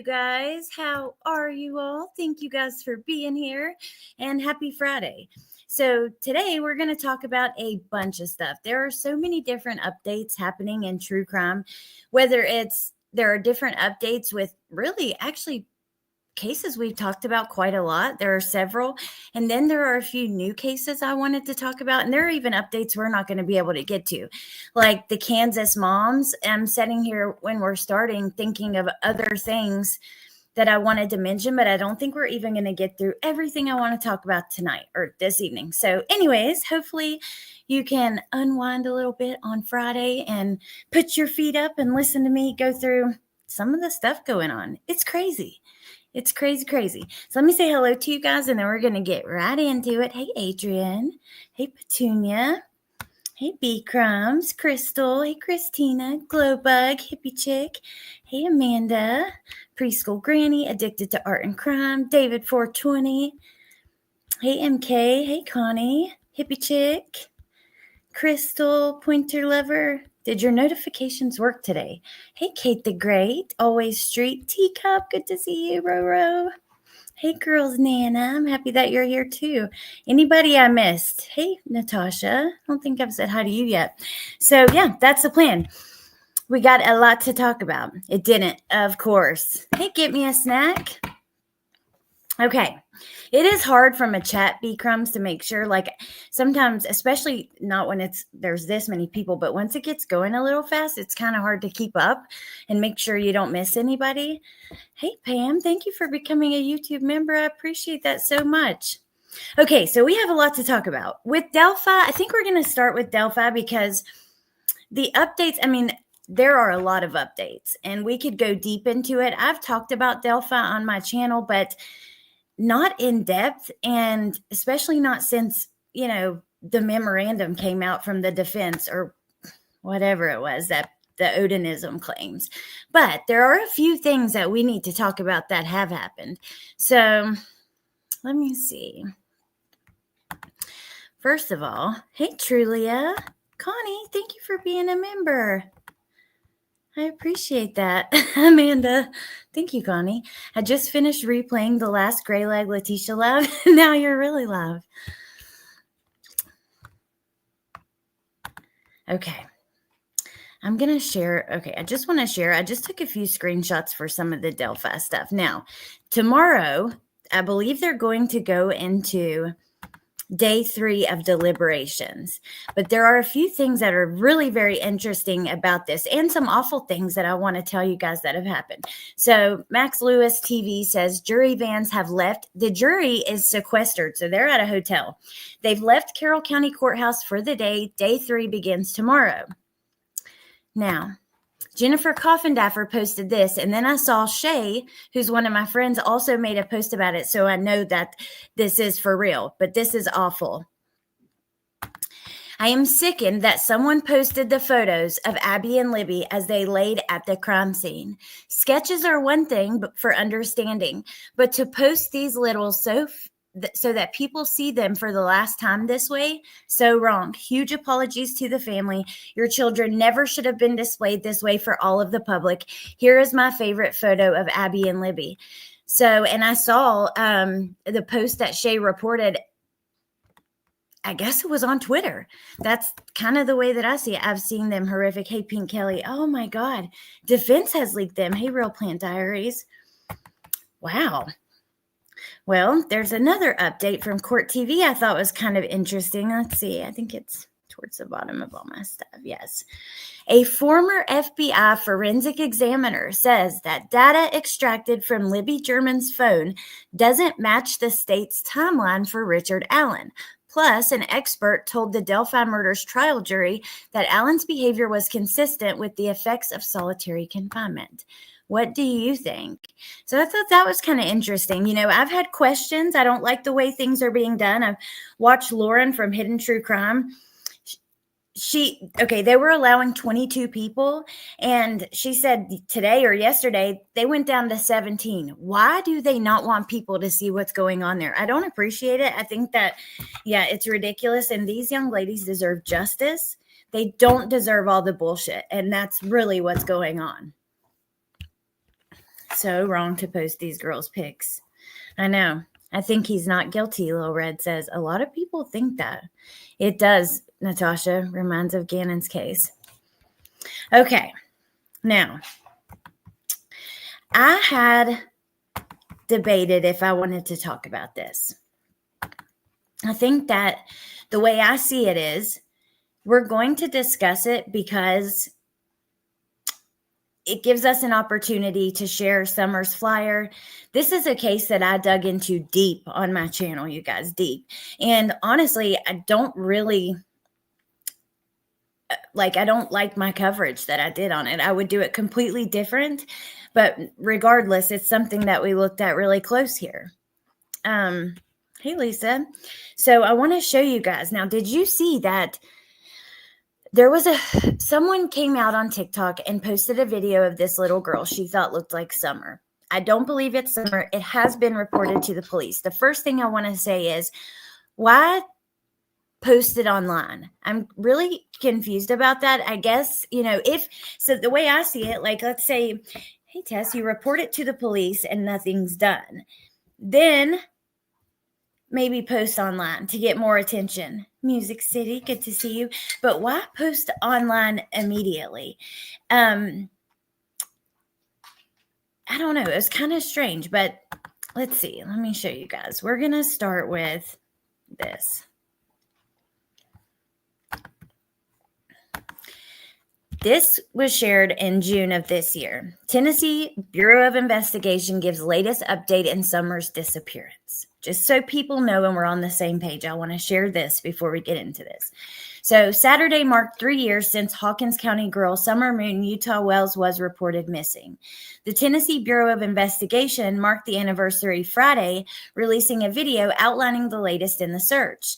you guys. How are you all? Thank you guys for being here and happy Friday. So today we're going to talk about a bunch of stuff. There are so many different updates happening in true crime, whether there are different updates with really actually cases we've talked about quite a lot. There are several. And then there are a few new cases I wanted to talk about. And there are even updates we're not going to be able to get to, like the Kansas moms. I'm sitting here when we're starting thinking of other things that I wanted to mention, but I don't think we're even going to get through everything I want to talk about tonight or this evening. So anyways, hopefully you can unwind a little bit on Friday and put your feet up and listen to me go through some of the stuff going on. It's crazy. It's crazy. So let me say hello to you guys, and then we're going to get right into it. Hey, Adrian. Hey, Petunia. Hey, B Crumbs. Crystal. Hey, Christina. Glowbug. Hippie Chick. Hey, Amanda. Preschool Granny. Addicted to Art and Crime. David 420. Hey, MK. Hey, Connie. Hippie Chick. Crystal. Pointer Lover. Did your notifications work today? Hey, Kate the Great. Always Street. Teacup. Good to see you, Roro. Hey, girls, Nana. I'm happy that you're here, too. Anybody I missed? Hey, Natasha. I don't think I've said hi to you yet. So, yeah, that's the plan. We got a lot to talk about. It didn't, of course. Hey, get me a snack. Okay. It is hard from a chat, B Crumbs, to make sure, like sometimes, especially not when there's this many people, but once it gets going a little fast, it's kind of hard to keep up and make sure you don't miss anybody. Hey, Pam, thank you for becoming a YouTube member. I appreciate that so much. Okay, so we have a lot to talk about. With Delphi, I think we're going to start with Delphi because the updates, there are a lot of updates and we could go deep into it. I've talked about Delphi on my channel, but not in depth, and especially not since, the memorandum came out from the defense or whatever it was that the Odinism claims. But there are a few things that we need to talk about that have happened. So let me see. First of all, hey, Trulia. Connie, thank you for being a member. I appreciate that. Amanda, thank you, Connie. I just finished replaying the last Gray Leg Letitia live. Now you're really live. Okay. I'm going to share. Okay. I just want to share. I just took a few screenshots for some of the Delphi stuff. Now, tomorrow, I believe they're going to go into day 3 of deliberations. But there are a few things that are really very interesting about this and some awful things that I want to tell you guys that have happened. So Max Lewis TV says jury vans have left. The jury is sequestered, so they're at a hotel. They've left Carroll County Courthouse for the day. Day 3 begins tomorrow. Now, Jennifer Coffindaffer posted this, and then I saw Shay, who's one of my friends, also made a post about it, so I know that this is for real, but this is awful. I am sickened that someone posted the photos of Abby and Libby as they laid at the crime scene. Sketches are one thing for understanding, but to post these little so that people see them for the last time this way, so wrong. Huge apologies to the family. Your children never should have been displayed this way for all of the public. Here is my favorite photo of Abby and Libby. So, and I saw the post that Shay reported. I guess it was on Twitter. That's kind of the way that I see it. I've seen them horrific. Hey, Pink Kelly. Oh my God. Defense has leaked them. Hey, Real Plant Diaries. Wow. Well, there's another update from Court TV I thought was kind of interesting. Let's see. I think it's towards the bottom of all my stuff. Yes. A former FBI forensic examiner says that data extracted from Libby German's phone doesn't match the state's timeline for Richard Allen. Plus, an expert told the Delphi murders trial jury that Allen's behavior was consistent with the effects of solitary confinement. What do you think? So I thought that was kind of interesting. I've had questions. I don't like the way things are being done. I've watched Lauren from Hidden True Crime. They were allowing 22 people, and she said today or yesterday, they went down to 17. Why do they not want people to see what's going on there? I don't appreciate it. I think that, it's ridiculous, and these young ladies deserve justice. They don't deserve all the bullshit, and that's really what's going on. So wrong to post these girls' pics. I know. I think he's not guilty, Lil Red says. A lot of people think that. It does, Natasha. Reminds of Gannon's case. Okay. Now, I had debated if I wanted to talk about this. I think that the way I see it is we're going to discuss it because it gives us an opportunity to share Summer's flyer. This is a case that I dug into deep on my channel, you guys, deep. And honestly, I don't like my coverage that I did on it. I would do it completely different, but regardless, it's something that we looked at really close here. Hey, Lisa. So I want to show you guys. Now, did you see that there was someone came out on TikTok and posted a video of this little girl she thought looked like Summer. I don't believe it's Summer. It has been reported to the police. The first thing I want to say is, why post it online? I'm really confused about that. I guess, so the way I see it, like, let's say, hey, Tess, you report it to the police and nothing's done. Then maybe post online to get more attention. Music City, good to see you. But why post online immediately? I don't know. It's kind of strange, but let's see. Let me show you guys. We're going to start with this. This was shared in June of this year. Tennessee Bureau of Investigation gives latest update in Summer's disappearance. Just so people know and we're on the same page, I want to share this before we get into this. So Saturday marked 3 years since Hawkins County girl Summer Moon Utah Wells was reported missing. The Tennessee Bureau of Investigation marked the anniversary Friday, releasing a video outlining the latest in the search.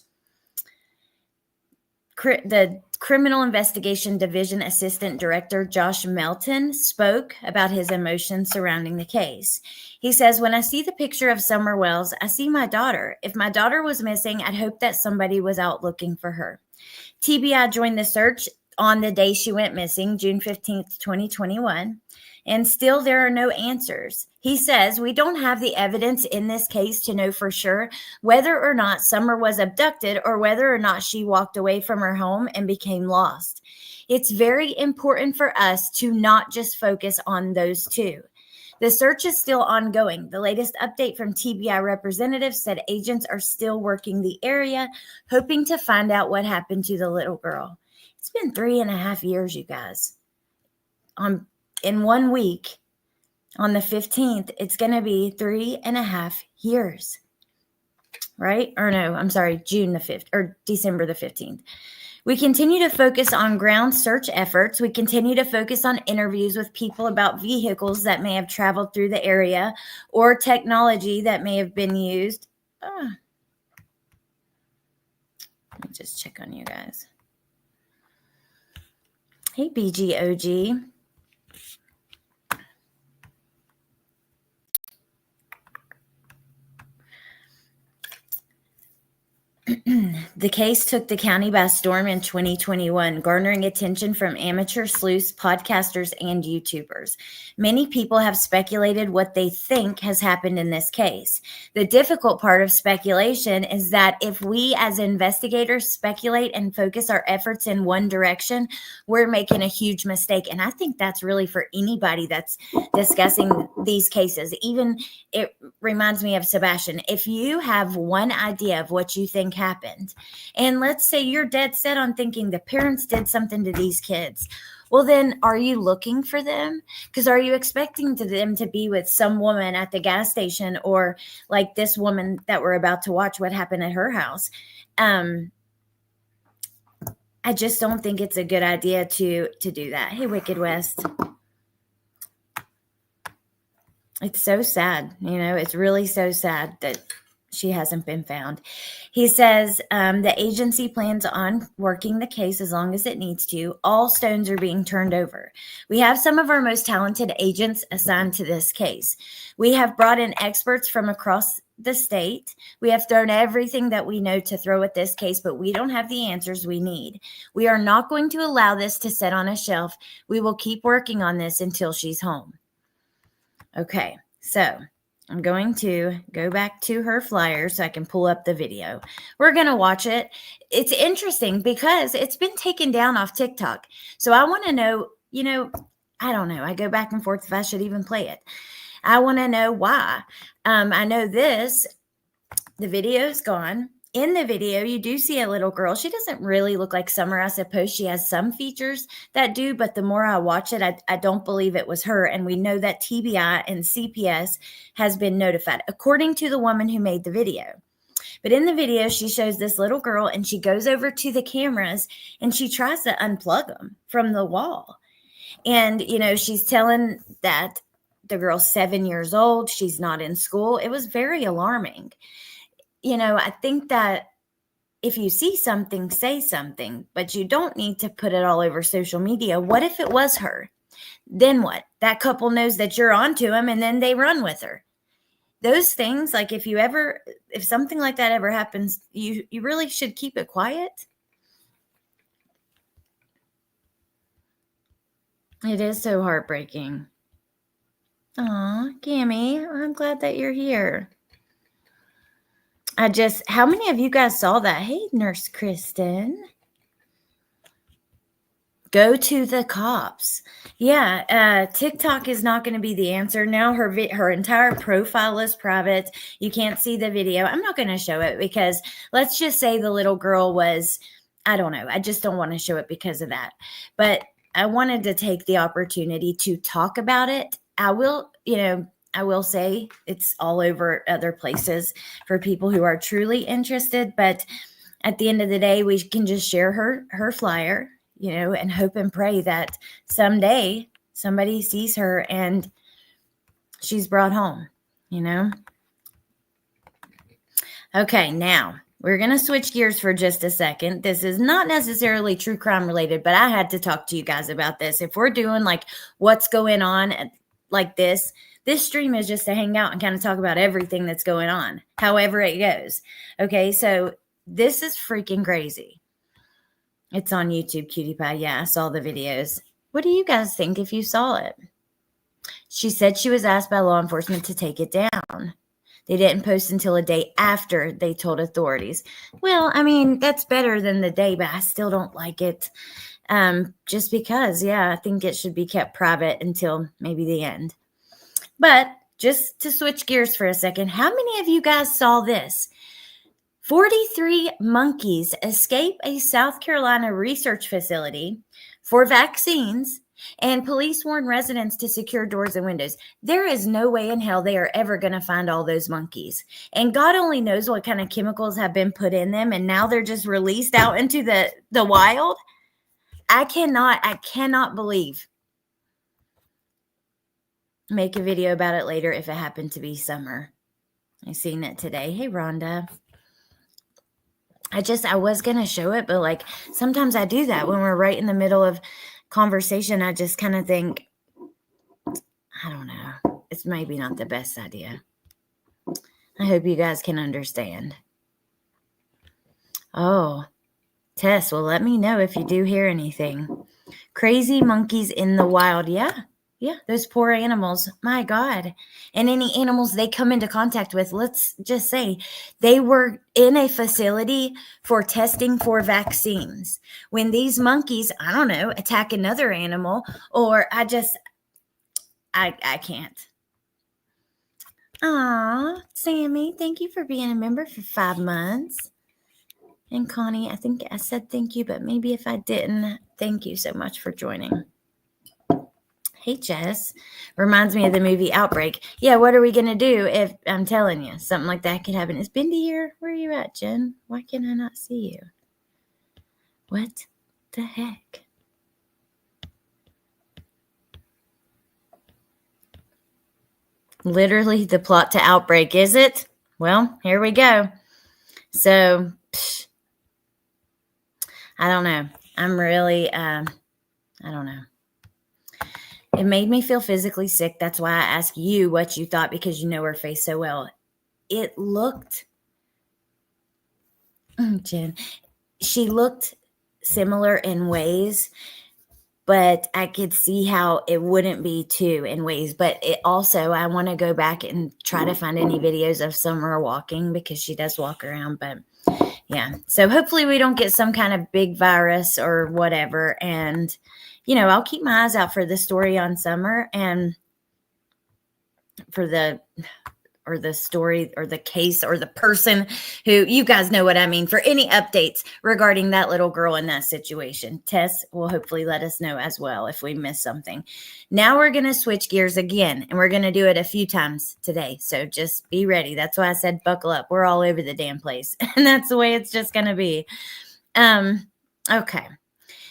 The Criminal Investigation Division Assistant Director Josh Melton spoke about his emotions surrounding the case. He says, when I see the picture of Summer Wells, I see my daughter. If my daughter was missing, I'd hope that somebody was out looking for her. TBI joined the search on the day she went missing, June 15th, 2021. And still there are no answers. He says, we don't have the evidence in this case to know for sure whether or not Summer was abducted or whether or not she walked away from her home and became lost. It's very important for us to not just focus on those two. The search is still ongoing. The latest update from TBI representatives said agents are still working the area, hoping to find out what happened to the little girl. It's been 3.5 years, you guys. In 1 week, on the 15th, it's going to be 3.5 years, right? Or no, I'm sorry, June the 5th or December the 15th. We continue to focus on ground search efforts. We continue to focus on interviews with people about vehicles that may have traveled through the area or technology that may have been used. Let me just check on you guys. Hey, BGOG. The case took the county by storm in 2021, garnering attention from amateur sleuths, podcasters, and YouTubers. Many people have speculated what they think has happened in this case. The difficult part of speculation is that if we as investigators speculate and focus our efforts in one direction, we're making a huge mistake. And I think that's really for anybody that's discussing these cases. Even it reminds me of Sebastian. If you have one idea of what you think happened, and let's say you're dead set on thinking the parents did something to these kids, well, then are you looking for them? Because are you expecting them to be with some woman at the gas station, or like this woman that we're about to watch what happened at her house? I just don't think it's a good idea to do that. Hey, Wicked West. It's so sad. It's really so sad that she hasn't been found. He says the agency plans on working the case as long as it needs to. All stones are being turned over. We have some of our most talented agents assigned to this case. We have brought in experts from across the state. We have thrown everything that we know to throw at this case, but we don't have the answers we need. We are not going to allow this to sit on a shelf. We will keep working on this until she's home. Okay, so I'm going to go back to her flyer so I can pull up the video. We're going to watch it. It's interesting because it's been taken down off TikTok. So I want to know, I don't know. I go back and forth if I should even play it. I want to know why. I know the video's gone. In the video, you do see a little girl. She doesn't really look like Summer. I suppose she has some features that do, but the more I watch it, I don't believe it was her. And we know that TBI and CPS has been notified, according to the woman who made the video. But in the video, she shows this little girl and she goes over to the cameras and she tries to unplug them from the wall. And, she's telling that the girl's 7 years old. She's not in school. It was very alarming. I think that if you see something, say something, but you don't need to put it all over social media. What if it was her? Then what? That couple knows that you're onto them and then they run with her. Those things, like if something like that ever happens, you really should keep it quiet. It is so heartbreaking. Aw, Gammy, I'm glad that you're here. How many of you guys saw that? Hey, Nurse Kristen. Go to the cops. Yeah, TikTok is not going to be the answer. Now her entire profile is private. You can't see the video. I'm not going to show it because let's just say the little girl was, I don't know. I just don't want to show it because of that. But I wanted to take the opportunity to talk about it. I will say it's all over other places for people who are truly interested. But at the end of the day, we can just share her flyer, and hope and pray that someday somebody sees her and she's brought home, Okay, now we're going to switch gears for just a second. This is not necessarily true crime related, but I had to talk to you guys about this. If we're doing like what's going on like this stream is just to hang out and kind of talk about everything that's going on, however it goes. Okay, so this is freaking crazy. It's on YouTube, Cutie Pie. Yeah, I saw the videos. What do you guys think if you saw it? She said she was asked by law enforcement to take it down. They didn't post until a day after they told authorities. Well, I mean, that's better than the day, but I still don't like it. Just because, I think it should be kept private until maybe the end. But just to switch gears for a second, how many of you guys saw this? 43 monkeys escape a South Carolina research facility for vaccines, and police warn residents to secure doors and windows. There is no way in hell they are ever going to find all those monkeys. And God only knows what kind of chemicals have been put in them, and now they're just released out into the wild. I cannot believe. Make a video about it later if it happened to be summer. I seen it today. Hey, Rhonda. I was going to show it, but like sometimes I do that when we're right in the middle of conversation. I just kind of think, I don't know. It's maybe not the best idea. I hope you guys can understand. Oh, Tess, well, let me know if you do hear anything. Crazy monkeys in the wild. Yeah, those poor animals. My God. And any animals they come into contact with, let's just say they were in a facility for testing for vaccines. When these monkeys, I don't know, attack another animal, or I can't. Aw, Sammy, thank you for being a member for 5 months. And Connie, I think I said thank you, but maybe if I didn't, thank you so much for joining. Hey, Jess. Reminds me of the movie Outbreak. Yeah, what are we going to do if, I'm telling you, something like that could happen? Is Bindi here? Where are you at, Jen? Why can I not see you? What the heck? Literally the plot to Outbreak, is it? Well, here we go. So, I don't know. I'm really, I don't know. It made me feel physically sick. That's why I asked you what you thought, because you know her face so well. It looked, Jen, she looked similar in ways but I could see how it wouldn't be too in ways. But it also, I want to go back and try to find any videos of Summer walking, because she does walk around. But yeah, so hopefully we don't get some kind of big virus or whatever. And, I'll keep my eyes out for the story on Summer and for the story or the case or the person who, you guys know what I mean, for any updates regarding that little girl in that situation. Tess will hopefully let us know as well if we miss something. Now we're going to switch gears again, and we're going to do it a few times today. So just be ready. That's why I said buckle up. We're all over the damn place, and that's the way it's just going to be. Okay.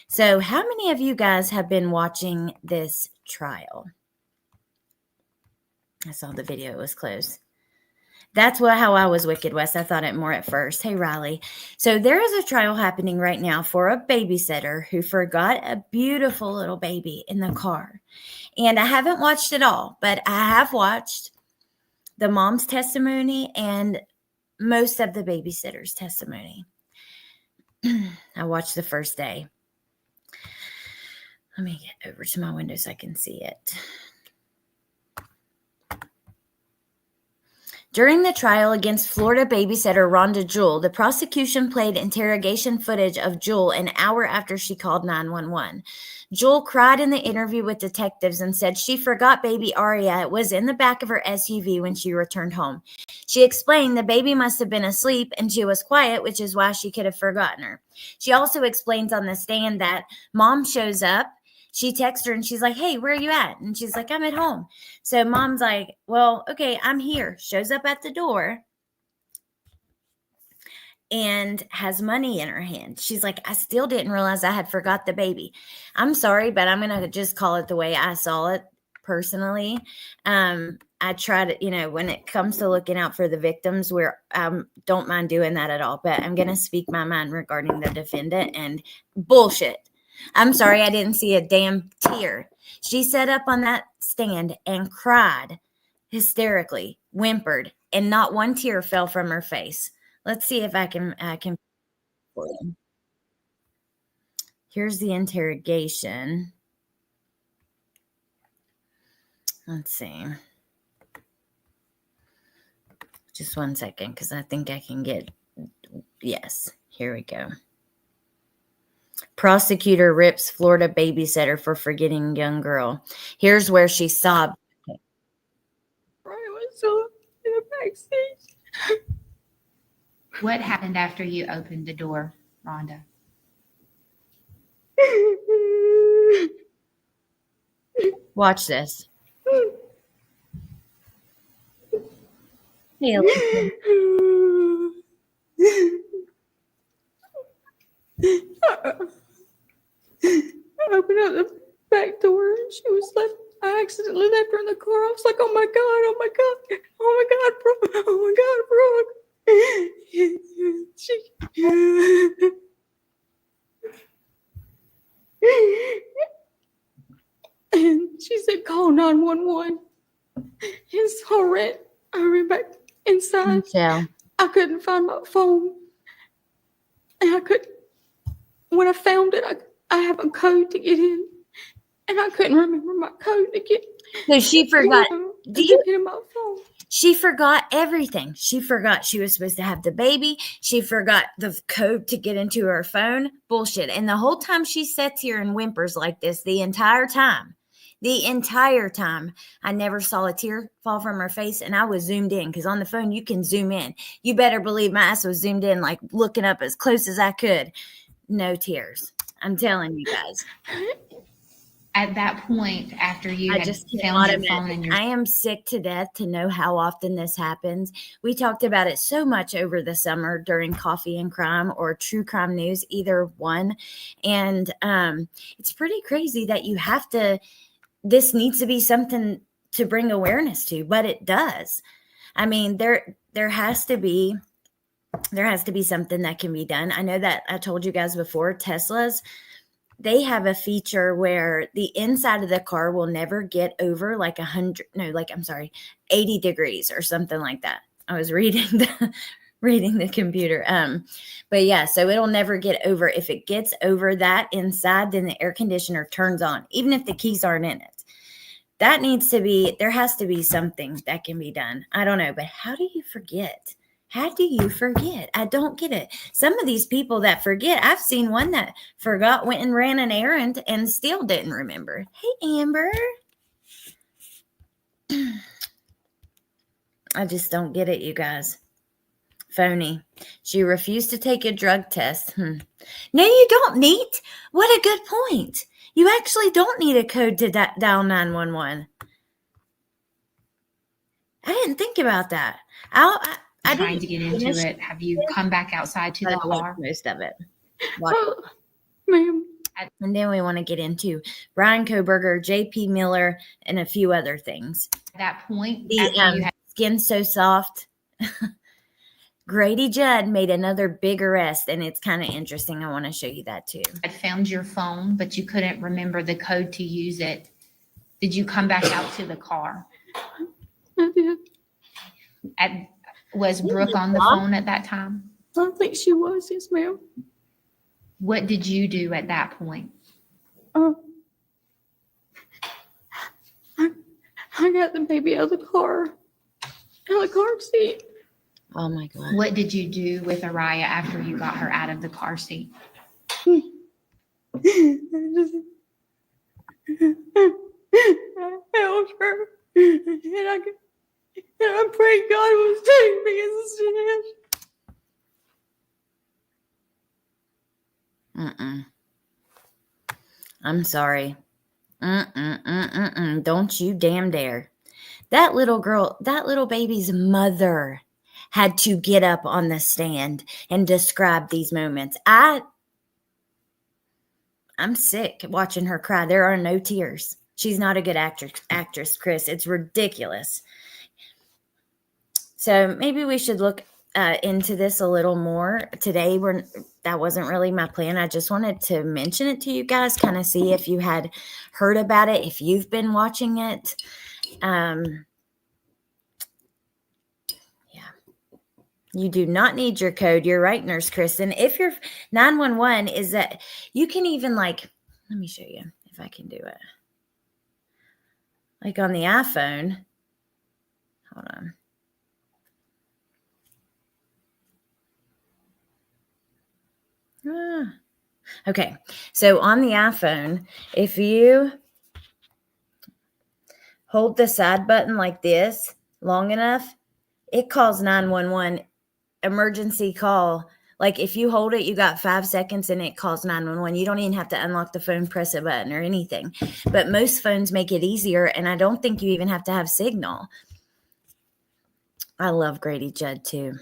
So how many of you guys have been watching this trial? I saw the video. It was close. That's how I was Wicked West. I thought it more at first. Hey, Riley. So there is a trial happening right now for a babysitter who forgot a beautiful little baby in the car. And I haven't watched it all, but I have watched the mom's testimony and most of the babysitter's testimony. I watched the first day. Let me get over to my window so I can see it. During the trial against Florida babysitter Rhonda Jewell, the prosecution played interrogation footage of Jewell an hour after she called 911. Jewell cried in the interview with detectives and said she forgot baby Aria was in the back of her SUV when she returned home. She explained the baby must have been asleep and she was quiet, which is why she could have forgotten her. She also explains on the stand that mom shows up. She texts her and she's like, hey, where are you at? And she's like, I'm at home. So mom's like, well, okay, I'm here. Shows up at the door and has money in her hand. She's like, I still didn't realize I had forgot the baby. I'm sorry, but I'm going to just call it the way I saw it personally. I try to, when it comes to looking out for the victims, don't mind doing that at all. But I'm going to speak my mind regarding the defendant and bullshit. I'm sorry, I didn't see a damn tear. She sat up on that stand and cried hysterically, whimpered, and not one tear fell from her face. Let's see if I can. Here's the interrogation. Let's see. Just 1 second, because I think I can get. Yes, here we go. Prosecutor rips Florida babysitter for forgetting young girl. Here's where she sobbed. Brian was still in the backseat. What happened after you opened the door, Rhonda? Watch this. Hey, Elisa. I opened up the back door and she was left. I accidentally left her in the car. I was like, oh my God, oh my God, oh my God, Brooke, oh my God, Brooke. And she said, call 911. And so I ran back inside. Michelle. I couldn't find my phone. And when I found it, I have a code to get in. And I couldn't remember my code to get. So she forgot. In my phone. She forgot everything. She forgot she was supposed to have the baby. She forgot the code to get into her phone. Bullshit. And the whole time she sits here and whimpers like this, the entire time, I never saw a tear fall from her face. And I was zoomed in, because on the phone, you can zoom in. You better believe my ass was zoomed in, like looking up as close as I could. No tears. I'm telling you guys. At that point, after you I had just found your phone in your... I am sick to death to know how often this happens. We talked about it so much over the summer during Coffee and Crime or True Crime News, either one. And it's pretty crazy that you have to, this needs to be something to bring awareness to, but it does. I mean, there has to be something that can be done. I know that I told you guys before, Teslas, they have a feature where the inside of the car will never get over 80 degrees or something like that. I was reading reading the computer. But yeah, so it'll never get over. If it gets over that inside, then the air conditioner turns on, even if the keys aren't in it. That needs to be, there has to be something that can be done. I don't know, but how do you forget? How do you forget? I don't get it. Some of these people that forget, I've seen one that forgot, went and ran an errand and still didn't remember. Hey, Amber. I just don't get it, you guys. Phony. She refused to take a drug test. No, you don't need. What a good point. You actually don't need a code to dial 911. I didn't think about that. I Trying to get into it. Have you come back outside to the car? Most of it. Oh, ma'am. And then we want to get into Brian Kohberger, J.P. Miller, and a few other things. At that point, The after you had Skin So Soft. Grady Judd made another big arrest, and it's kind of interesting. I want to show you that too. found your phone, but you couldn't remember the code to use it, did you come back out to the car? I did. Was Brooke on the phone at that time? I think she was, yes, ma'am. What did you do at that point? I got the baby out of the car. Out of the car seat. Oh my God. What did you do with Araya after you got her out of the car seat? I held her. And I prayed God was taking me as a stand. I'm sorry. Don't you damn dare. That little girl, that little baby's mother had to get up on the stand and describe these moments. I'm sick watching her cry. There are no tears. She's not a good actress, Chris. It's ridiculous. So maybe we should look into this a little more today. That wasn't really my plan. I just wanted to mention it to you guys, kind of see if you had heard about it, if you've been watching it. You do not need your code. You're right, Nurse Kristen. If your 911 is that, you can even let me show you if I can do it. Like on the iPhone. Hold on. Okay. So on the iPhone, if you hold the side button like this long enough, it calls 911. Emergency call. Like if you hold it, you got 5 seconds and it calls 911. You don't even have to unlock the phone, press a button or anything. But most phones make it easier, and I don't think you even have to have signal. I love Grady Judd too.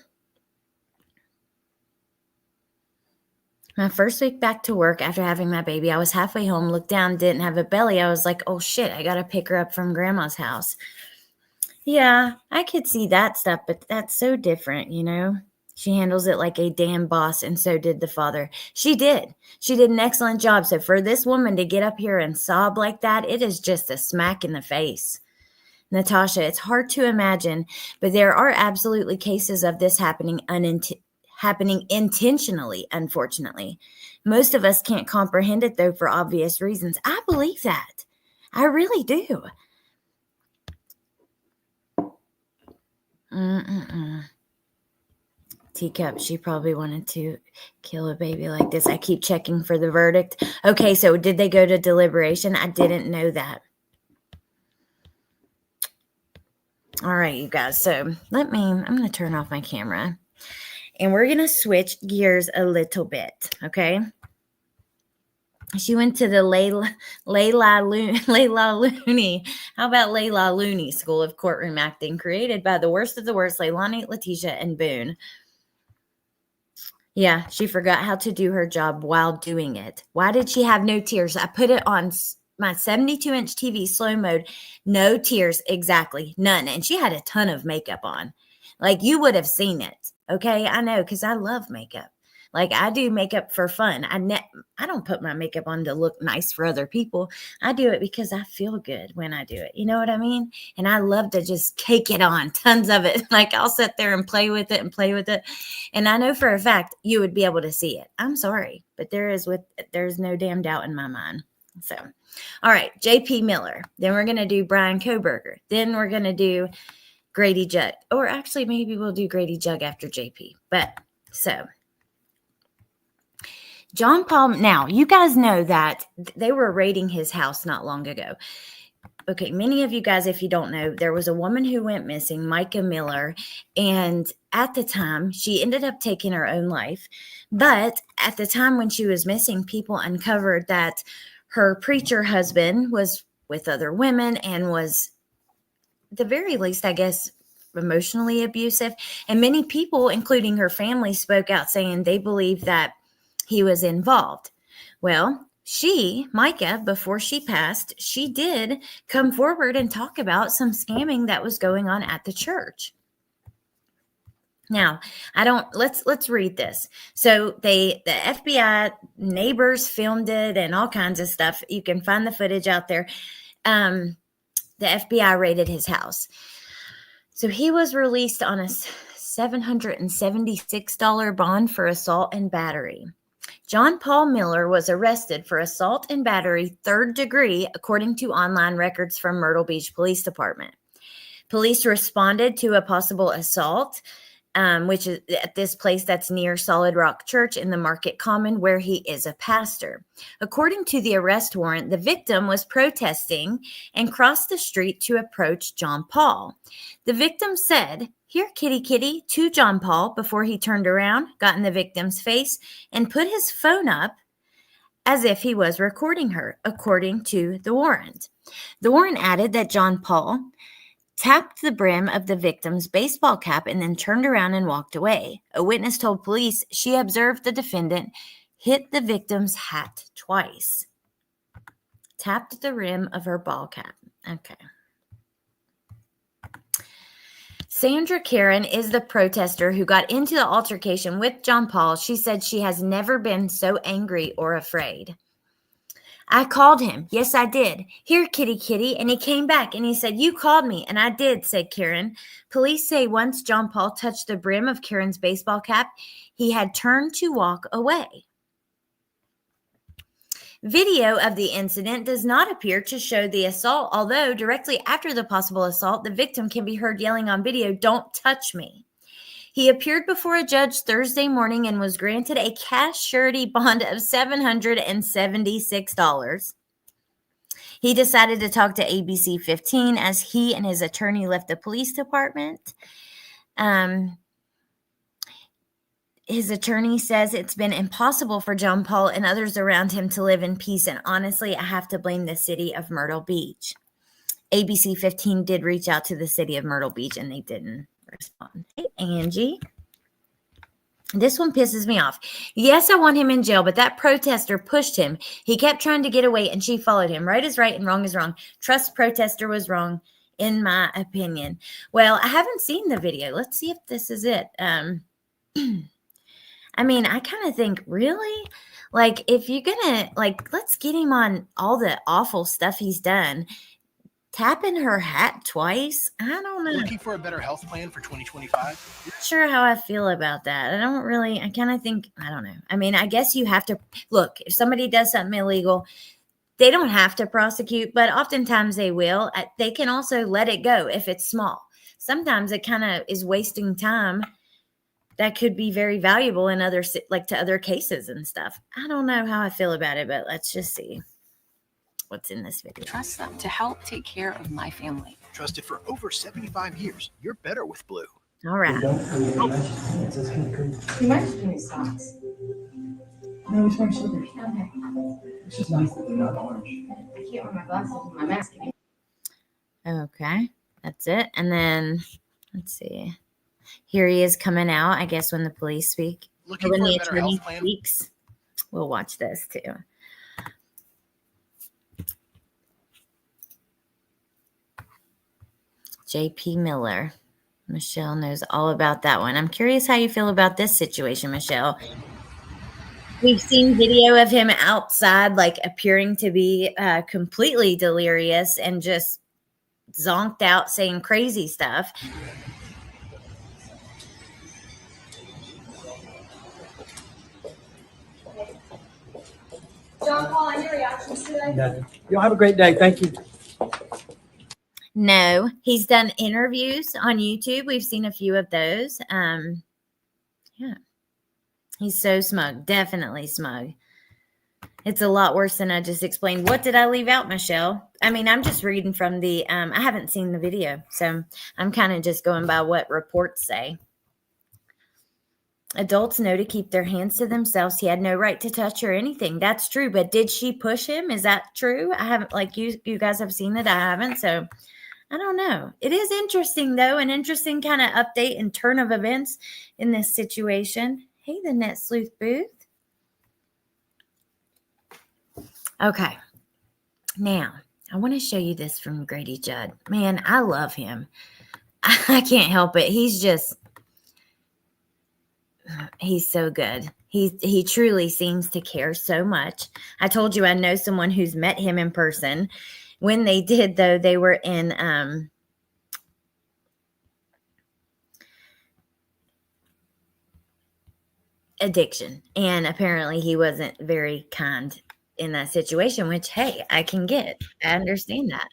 My first week back to work after having my baby, I was halfway home, looked down, didn't have a belly. I was like, oh shit, I got to pick her up from grandma's house. Yeah, I could see that stuff, but that's so different, you know? She handles it like a damn boss, and so did the father. She did. She did an excellent job. So for this woman to get up here and sob like that, it is just a smack in the face. Natasha, it's hard to imagine, but there are absolutely cases of this happening intentionally, unfortunately. Most of us can't comprehend it, though, for obvious reasons. I believe that. I really do. Teacup, she probably wanted to kill a baby like this. I keep checking for the verdict. Okay, so did they go to deliberation? I didn't know that. All right, you guys. So I'm going to turn off my camera. And we're going to switch gears a little bit, okay? She went to the Layla Looney. How about Layla Looney School of Courtroom Acting, created by the worst of the worst, Leilani, Letitia, and Boone. Yeah, she forgot how to do her job while doing it. Why did she have no tears? I put it on my 72-inch TV slow mode. No tears, exactly, none. And she had a ton of makeup on. Like, you would have seen it, okay? I know, because I love makeup. Like, I do makeup for fun. I don't put my makeup on to look nice for other people. I do it because I feel good when I do it. You know what I mean? And I love to just cake it on, tons of it. Like, I'll sit there and play with it and play with it. And I know for a fact you would be able to see it. I'm sorry, but there's no damn doubt in my mind. So, all right, JP Miller. Then we're going to do Brian Kohberger. Then we're going to do Grady Judd. Or actually, maybe we'll do Grady Judd after JP. But so John Paul, now you guys know that they were raiding his house not long ago. Okay, many of you guys, if you don't know, there was a woman who went missing, Micah Miller, and at the time, she ended up taking her own life. But at the time when she was missing, people uncovered that her preacher husband was with other women and was, at the very least, I guess, emotionally abusive. And many people, including her family, spoke out saying they believed that he was involved. Well, Micah, before she passed, she did come forward and talk about some scamming that was going on at the church. Now, let's read this. So the FBI neighbors filmed it and all kinds of stuff. You can find the footage out there. The FBI raided his house. So he was released on a $776 bond for assault and battery. John Paul Miller was arrested for assault and battery, 3rd degree, according to online records from Myrtle Beach Police Department. Police responded to a possible assault, which is at this place that's near Solid Rock Church in the Market Common, where he is a pastor. According to the arrest warrant, the victim was protesting and crossed the street to approach John Paul. The victim said, "Here, kitty, kitty," to John Paul before he turned around, got in the victim's face, and put his phone up as if he was recording her, according to the warrant. The warrant added that John Paul tapped the brim of the victim's baseball cap and then turned around and walked away. A witness told police she observed the defendant hit the victim's hat twice. Tapped the rim of her ball cap. Okay. Sandra Karen is the protester who got into the altercation with John Paul. She said she has never been so angry or afraid. "I called him. Yes, I did. Here, kitty, kitty. And he came back and he said, 'You called me.' And I did," said Karen. Police say once John Paul touched the brim of Karen's baseball cap, he had turned to walk away. Video of the incident does not appear to show the assault, although directly after the possible assault, the victim can be heard yelling on video, "Don't touch me." He appeared before a judge Thursday morning and was granted a cash surety bond of $776. He decided to talk to ABC 15 as he and his attorney left the police department. His attorney says it's been impossible for John Paul and others around him to live in peace, and honestly, I have to blame the city of Myrtle Beach. ABC 15 did reach out to the city of Myrtle Beach, and they didn't respond. Hey, Angie. This one pisses me off. Yes, I want him in jail, but that protester pushed him. He kept trying to get away, and she followed him. Right is right and wrong is wrong. Trust protester was wrong, in my opinion. Well, I haven't seen the video. Let's see if this is it. I mean, I kind of think, really? Like, if you're going to, like, let's get him on all the awful stuff he's done. Tapping her hat twice? I don't know. Looking for a better health plan for 2025? Not sure how I feel about that. I kind of think, I don't know. I mean, I guess you have to, look, if somebody does something illegal, they don't have to prosecute, but oftentimes they will. They can also let it go if it's small. Sometimes it kind of is wasting time that could be very valuable in other, like to other cases and stuff. I don't know how I feel about it, but let's just see what's in this video. Trust them to help take care of my family. Trusted for over 75 years. You're better with Blue. All right. You might just give me socks. No, it's wearing slippers. Okay. It's just nice that they're not orange. I can't wear my glasses and my mask. Okay. That's it. And then let's see. Here he is coming out, I guess, when the police speak. Looking Or when for the a better attorney health plan? speaks. We'll watch this too. JP Miller. Michelle knows all about that one. I'm curious how you feel about this situation, Michelle. We've seen video of him outside, like appearing to be completely delirious and just zonked out saying crazy stuff. John Paul, any reactions today? No. You'll have a great day. Thank you. No, he's done interviews on YouTube. We've seen a few of those. Yeah. He's so smug. Definitely smug. It's a lot worse than I just explained. What did I leave out, Michelle? I mean, I'm just reading from the, I haven't seen the video, so I'm kind of just going by what reports say. Adults know to keep their hands to themselves. He had no right to touch or anything. That's true. But did she push him? Is that true? I haven't, like you guys have seen it. I haven't. So I don't know. It is interesting, though, an interesting kind of update and turn of events in this situation. Hey, the Net Sleuth Booth. Okay. Now, I want to show you this from Grady Judd. Man, I love him. I can't help it. He's so good. He truly seems to care so much. I told you I know someone who's met him in person. When they did, though, they were in addiction. And apparently he wasn't very kind in that situation, which, hey, I can get. I understand that.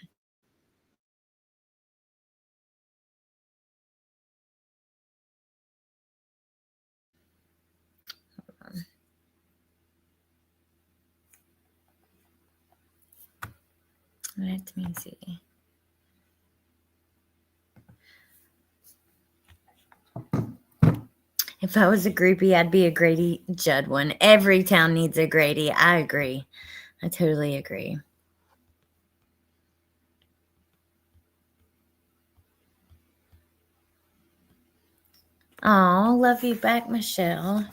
Let me see. If I was a groupie, I'd be a Grady Judd one. Every town needs a Grady. I agree. I totally agree. Oh, love you back, Michelle.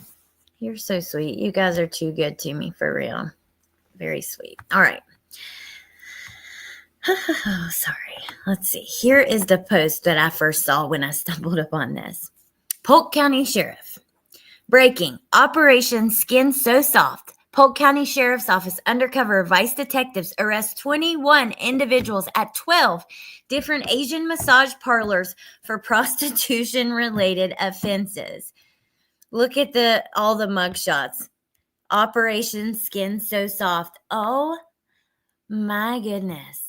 You're so sweet. You guys are too good to me, for real. Very sweet. All right. Oh, sorry. Let's see. Here is the post that I first saw when I stumbled upon this. Polk County Sheriff. Breaking. Operation Skin So Soft. Polk County Sheriff's Office undercover vice detectives arrest 21 individuals at 12 different Asian massage parlors for prostitution-related offenses. Look at all the mugshots. Operation Skin So Soft. Oh my goodness.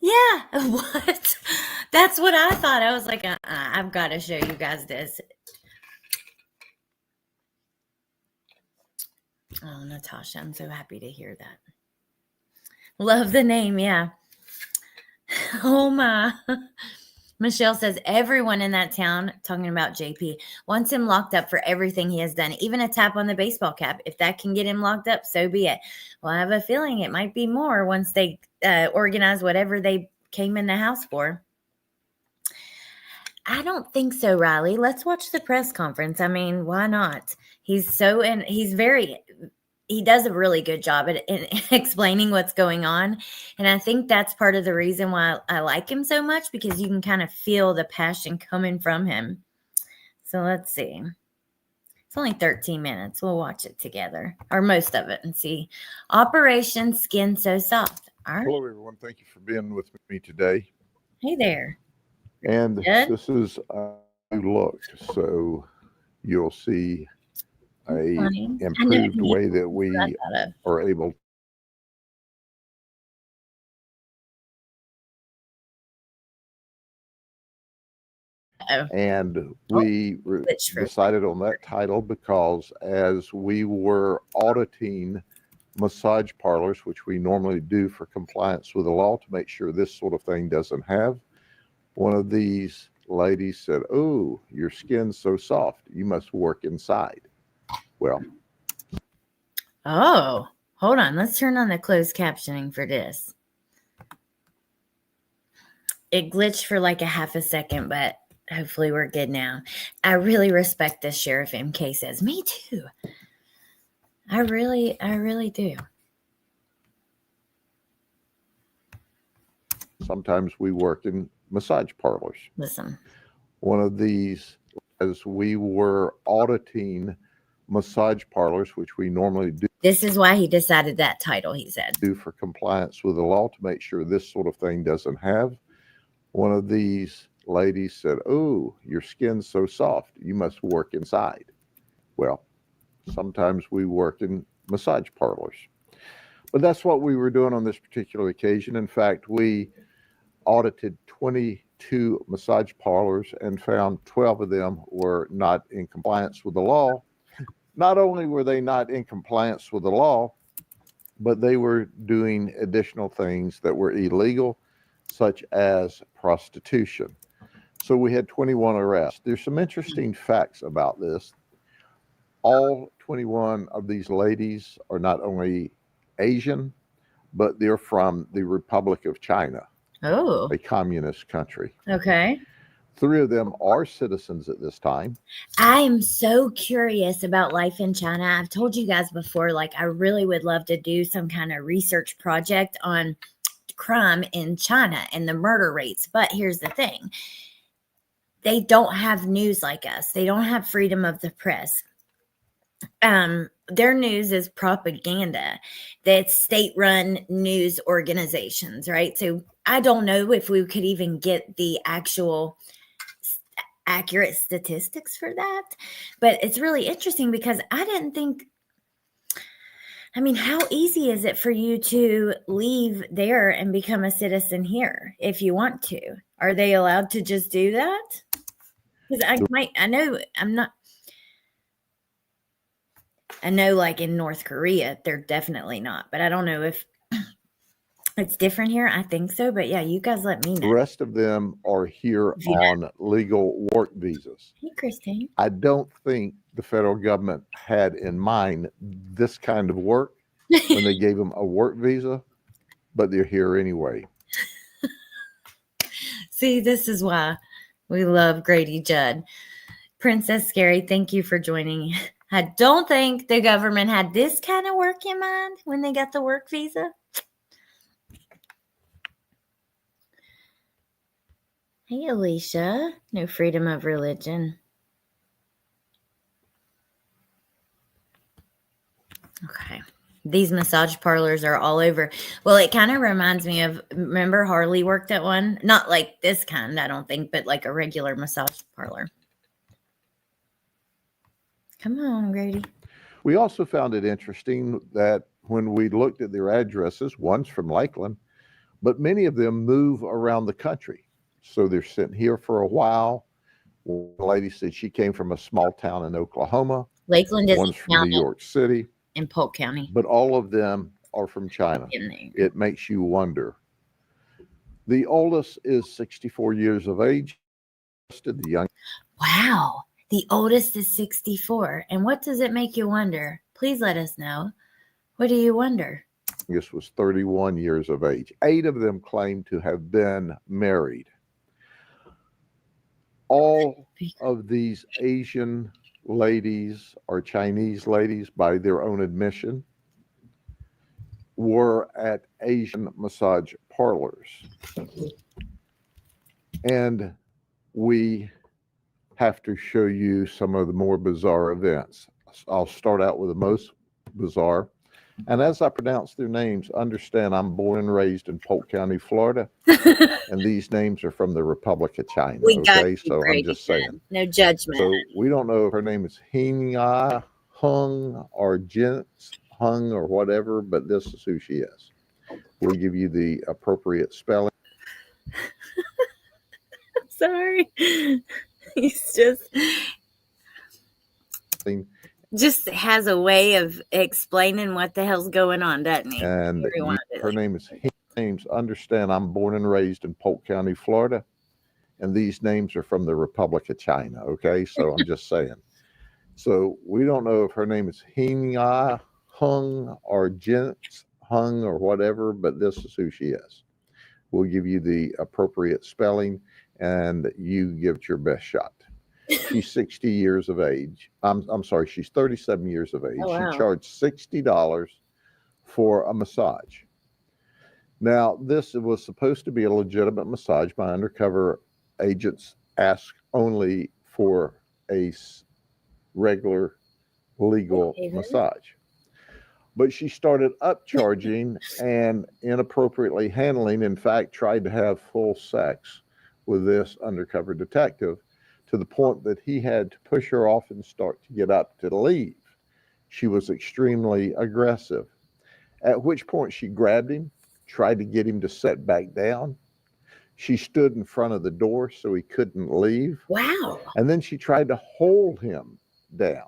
Yeah, what? That's what I thought. I was like, I've got to show you guys this. Oh, Natasha, I'm so happy to hear that. Love the name, yeah. Oh my. Michelle says everyone in that town, talking about JP, wants him locked up for everything he has done, even a tap on the baseball cap. If that can get him locked up, so be it. Well, I have a feeling it might be more once they organize whatever they came in the house for. I don't think so, Riley. Let's watch the press conference. I mean, why not? He does a really good job at explaining what's going on. And I think that's part of the reason why I like him so much, because you can kind of feel the passion coming from him. So let's see. It's only 13 minutes. We'll watch it together, or most of it, and see. Operation Skin So Soft. All right. Hello, everyone. Thank you for being with me today. Hey there. And Good. this is a new look, so you'll see a improved way that we are able and we decided on that title because as we were auditing massage parlors, which we normally do for compliance with the law to make sure this sort of thing doesn't have, one of these ladies said, "Oh, your skin's so soft, you must work inside." Well, oh, hold on. Let's turn on the closed captioning for this. It glitched for like a half a second, but hopefully we're good now. I really respect this, Sheriff MK says. Me too. I really do. sometimes we work in massage parlors. Listen. One of these as we were auditing massage parlors, which we normally This is why he decided that title, he said. do for compliance with the law to make sure this sort of thing doesn't have. One of these ladies said, "Oh, your skin's so soft. You must work inside." Well, sometimes we work in massage parlors. But that's what we were doing on this particular occasion. In fact, we audited 22 massage parlors and found 12 of them were not in compliance with the law. Not only were they not in compliance with the law, but they were doing additional things that were illegal, such as prostitution. So we had 21 arrests. There's some interesting facts about this. All 21 of these ladies are not only Asian, but they're from the Republic of China, Oh, a communist country. okay. 3 of them are citizens at this time. I am so curious about life in China. I've told you guys before, like, I really would love to do some kind of research project on crime in China and the murder rates. But here's the thing. They don't have news like us. They don't have freedom of the press. Their news is propaganda. That's state-run news organizations, right? So I don't know if we could even get the actual accurate statistics for that, but it's really interesting because I didn't think, I mean, how easy is it for you to leave there and become a citizen here if you want to? Are they allowed to just do that? Because I know like in North Korea, they're definitely not, but I don't know if it's different here. I think so, but yeah, you guys let me know. The rest of them are here on legal work visas. Hey, Christine. I don't think the federal government had in mind this kind of work when they gave them a work visa, but they're here anyway. See, this is why we love Grady Judd. Princess Scary, thank you for joining. I don't think the government had this kind of work in mind when they got the work visa. Hey, Alicia. No freedom of religion. Okay. These massage parlors are all over. Well, it kind of reminds me of, remember Harley worked at one? Not like this kind, I don't think, but like a regular massage parlor. Come on, Grady. We also found it interesting that when we looked at their addresses, one's from Lakeland, but many of them move around the country. So they're sitting here for a while. One lady said she came from a small town in Oklahoma. Lakeland is one's from New York City. In Polk County. But all of them are from China. It makes you wonder. The oldest is 64 years of age. The young. Wow. The oldest is 64. And what does it make you wonder? Please let us know. What do you wonder? Youngest was 31 years of age. 8 of them claim to have been married. All of these Asian ladies or Chinese ladies, by their own admission, were at Asian massage parlors. And we have to show you some of the more bizarre events. I'll start out with the most bizarre. And as I pronounce their names, understand I'm born and raised in Polk County, Florida. And these names are from the Republic of China. Okay, so I'm just saying. No judgment. So we don't know if her name is Hing-Ya, Hung, or Jins Hung, or whatever, but this is who she is. We'll give you the appropriate spelling. Sorry. He's just has a way of explaining what the hell's going on, doesn't he? And her name is Names. Understand, I'm born and raised in Polk County, Florida, and these names are from the Republic of China. Okay, so I'm just saying. So we don't know if her name is Hing-Ya, Hung, or Jins Hung, or whatever, but this is who she is. We'll give you the appropriate spelling, and you give it your best shot. She's 60 years of age. I'm sorry, she's 37 years of age. Oh, wow. She charged $60 for a massage. Now, this was supposed to be a legitimate massage. My undercover agents asked only for regular legal massage. But she started upcharging and inappropriately handling, in fact, tried to have full sex with this undercover detective to the point that he had to push her off and start to get up to leave. She was extremely aggressive, at which point she grabbed him, tried to get him to sit back down. She stood in front of the door so he couldn't leave. Wow. And then she tried to hold him down.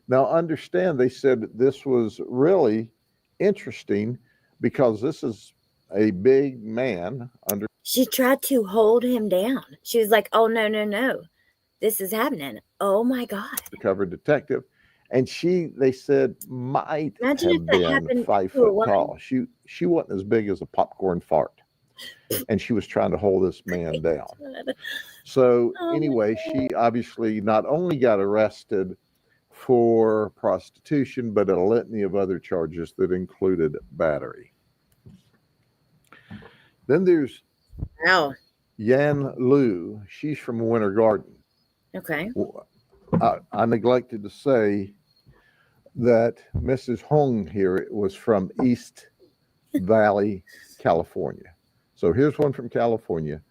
Now, understand, they said this was really interesting because this is a big man under. She tried to hold him down. She was like, oh, no, no, no. This is happening. Oh, my God. Undercover detective. And they said, might Imagine have if that been happened 5 to a foot woman. tall. She wasn't as big as a popcorn fart. And she was trying to hold this man down. So anyway, she obviously not only got arrested for prostitution, but a litany of other charges that included battery. Then there's Wow. Yan Lu. She's from Winter Garden. Okay. I neglected to say that Mrs. Hong here was from East Valley, California. So here's one from California.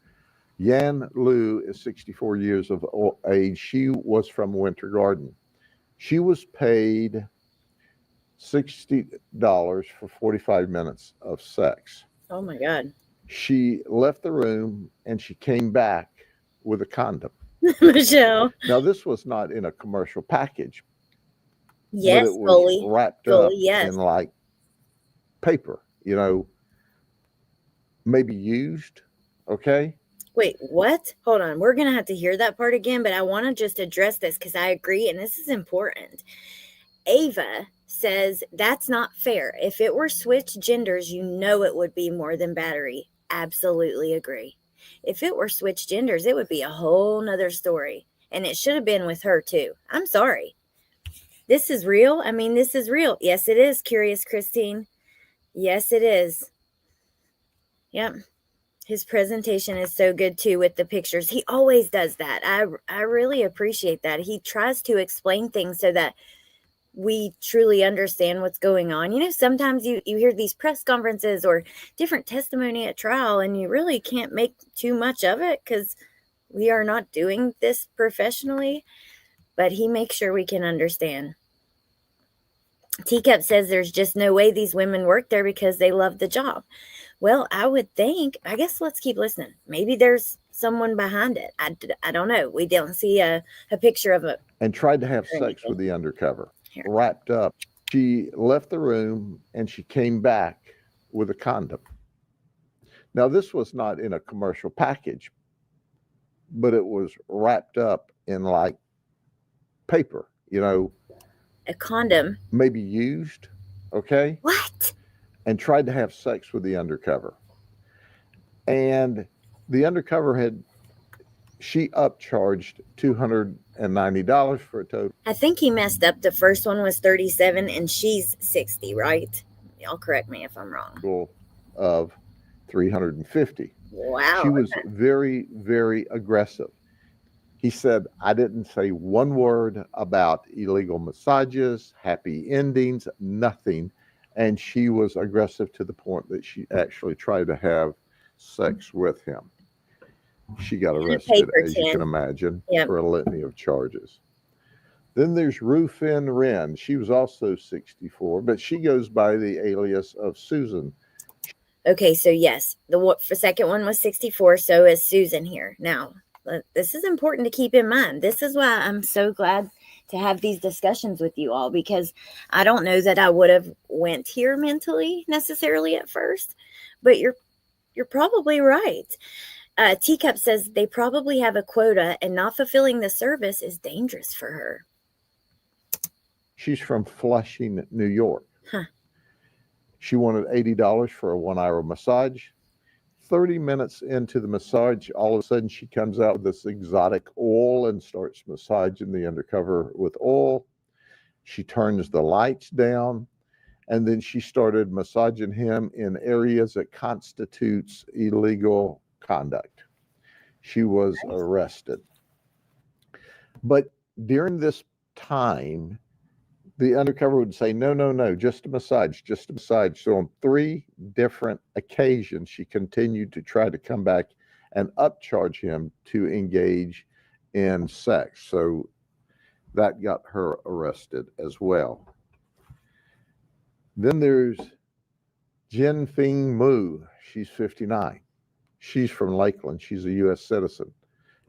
Yan Lu is 64 years of age. She was from Winter Garden. She was paid $60 for 45 minutes of sex. Oh, my God. She left the room and she came back with a condom. Michelle. Now, this was not in a commercial package. Yes, but it was fully. wrapped fully, up yes. in like paper, maybe used. Okay. Wait, what? Hold on. We're going to have to hear that part again, but I want to just address this because I agree, and this is important. Ava says that's not fair. If it were switched genders, it would be more than battery. Absolutely agree. If it were switched genders, it would be a whole nother story. And it should have been with her too. I'm sorry. This is real. I mean, this is real. Yes, it is, Curious Christine. Yes, it is. Yep. His presentation is so good too with the pictures. He always does that. I really appreciate that. He tries to explain things so that we truly understand what's going on. Sometimes you hear these press conferences or different testimony at trial, and you really can't make too much of it because we are not doing this professionally, but he makes sure we can understand. Teacup says there's just no way these women work there because they love the job. Well, I would think, I guess let's keep listening. Maybe there's someone behind it. I don't know. We don't see a picture of it. And tried to have sex with the undercover. Here. Wrapped up. She left the room and she came back with a condom. Now, this was not in a commercial package, but it was wrapped up in like paper, A condom. maybe used. Okay. What? And tried to have sex with the undercover. And the undercover she upcharged $290 for a total. I think he messed up. The first one was 37 and she's 60, right? Y'all correct me if I'm wrong. Of 350. Wow. She was very, very aggressive. He said, I didn't say one word about illegal massages, happy endings, nothing. And she was aggressive to the point that she actually tried to have sex with him. She got arrested, as you can imagine, for a litany of charges. Then there's Rufin Wren. She was also 64, but she goes by the alias of Susan. Okay, so yes, the second one was 64, so is Susan here. Now, this is important to keep in mind. This is why I'm so glad to have these discussions with you all, because I don't know that I would have went here mentally necessarily at first, but you're probably right. Teacup says they probably have a quota and not fulfilling the service is dangerous for her. She's from Flushing, New York. Huh. She wanted $80 for a 1-hour massage. 30 minutes into the massage, all of a sudden she comes out with this exotic oil and starts massaging the undercover with oil. She turns the lights down, and then she started massaging him in areas that constitutes illegal conduct. She was arrested. But during this time, the undercover would say, no, no, no, just a massage, just a massage. So on 3 different occasions, she continued to try to come back and upcharge him to engage in sex. So that got her arrested as well. Then there's Jin Fing Mu. She's 59. She's from Lakeland. She's a U.S. citizen.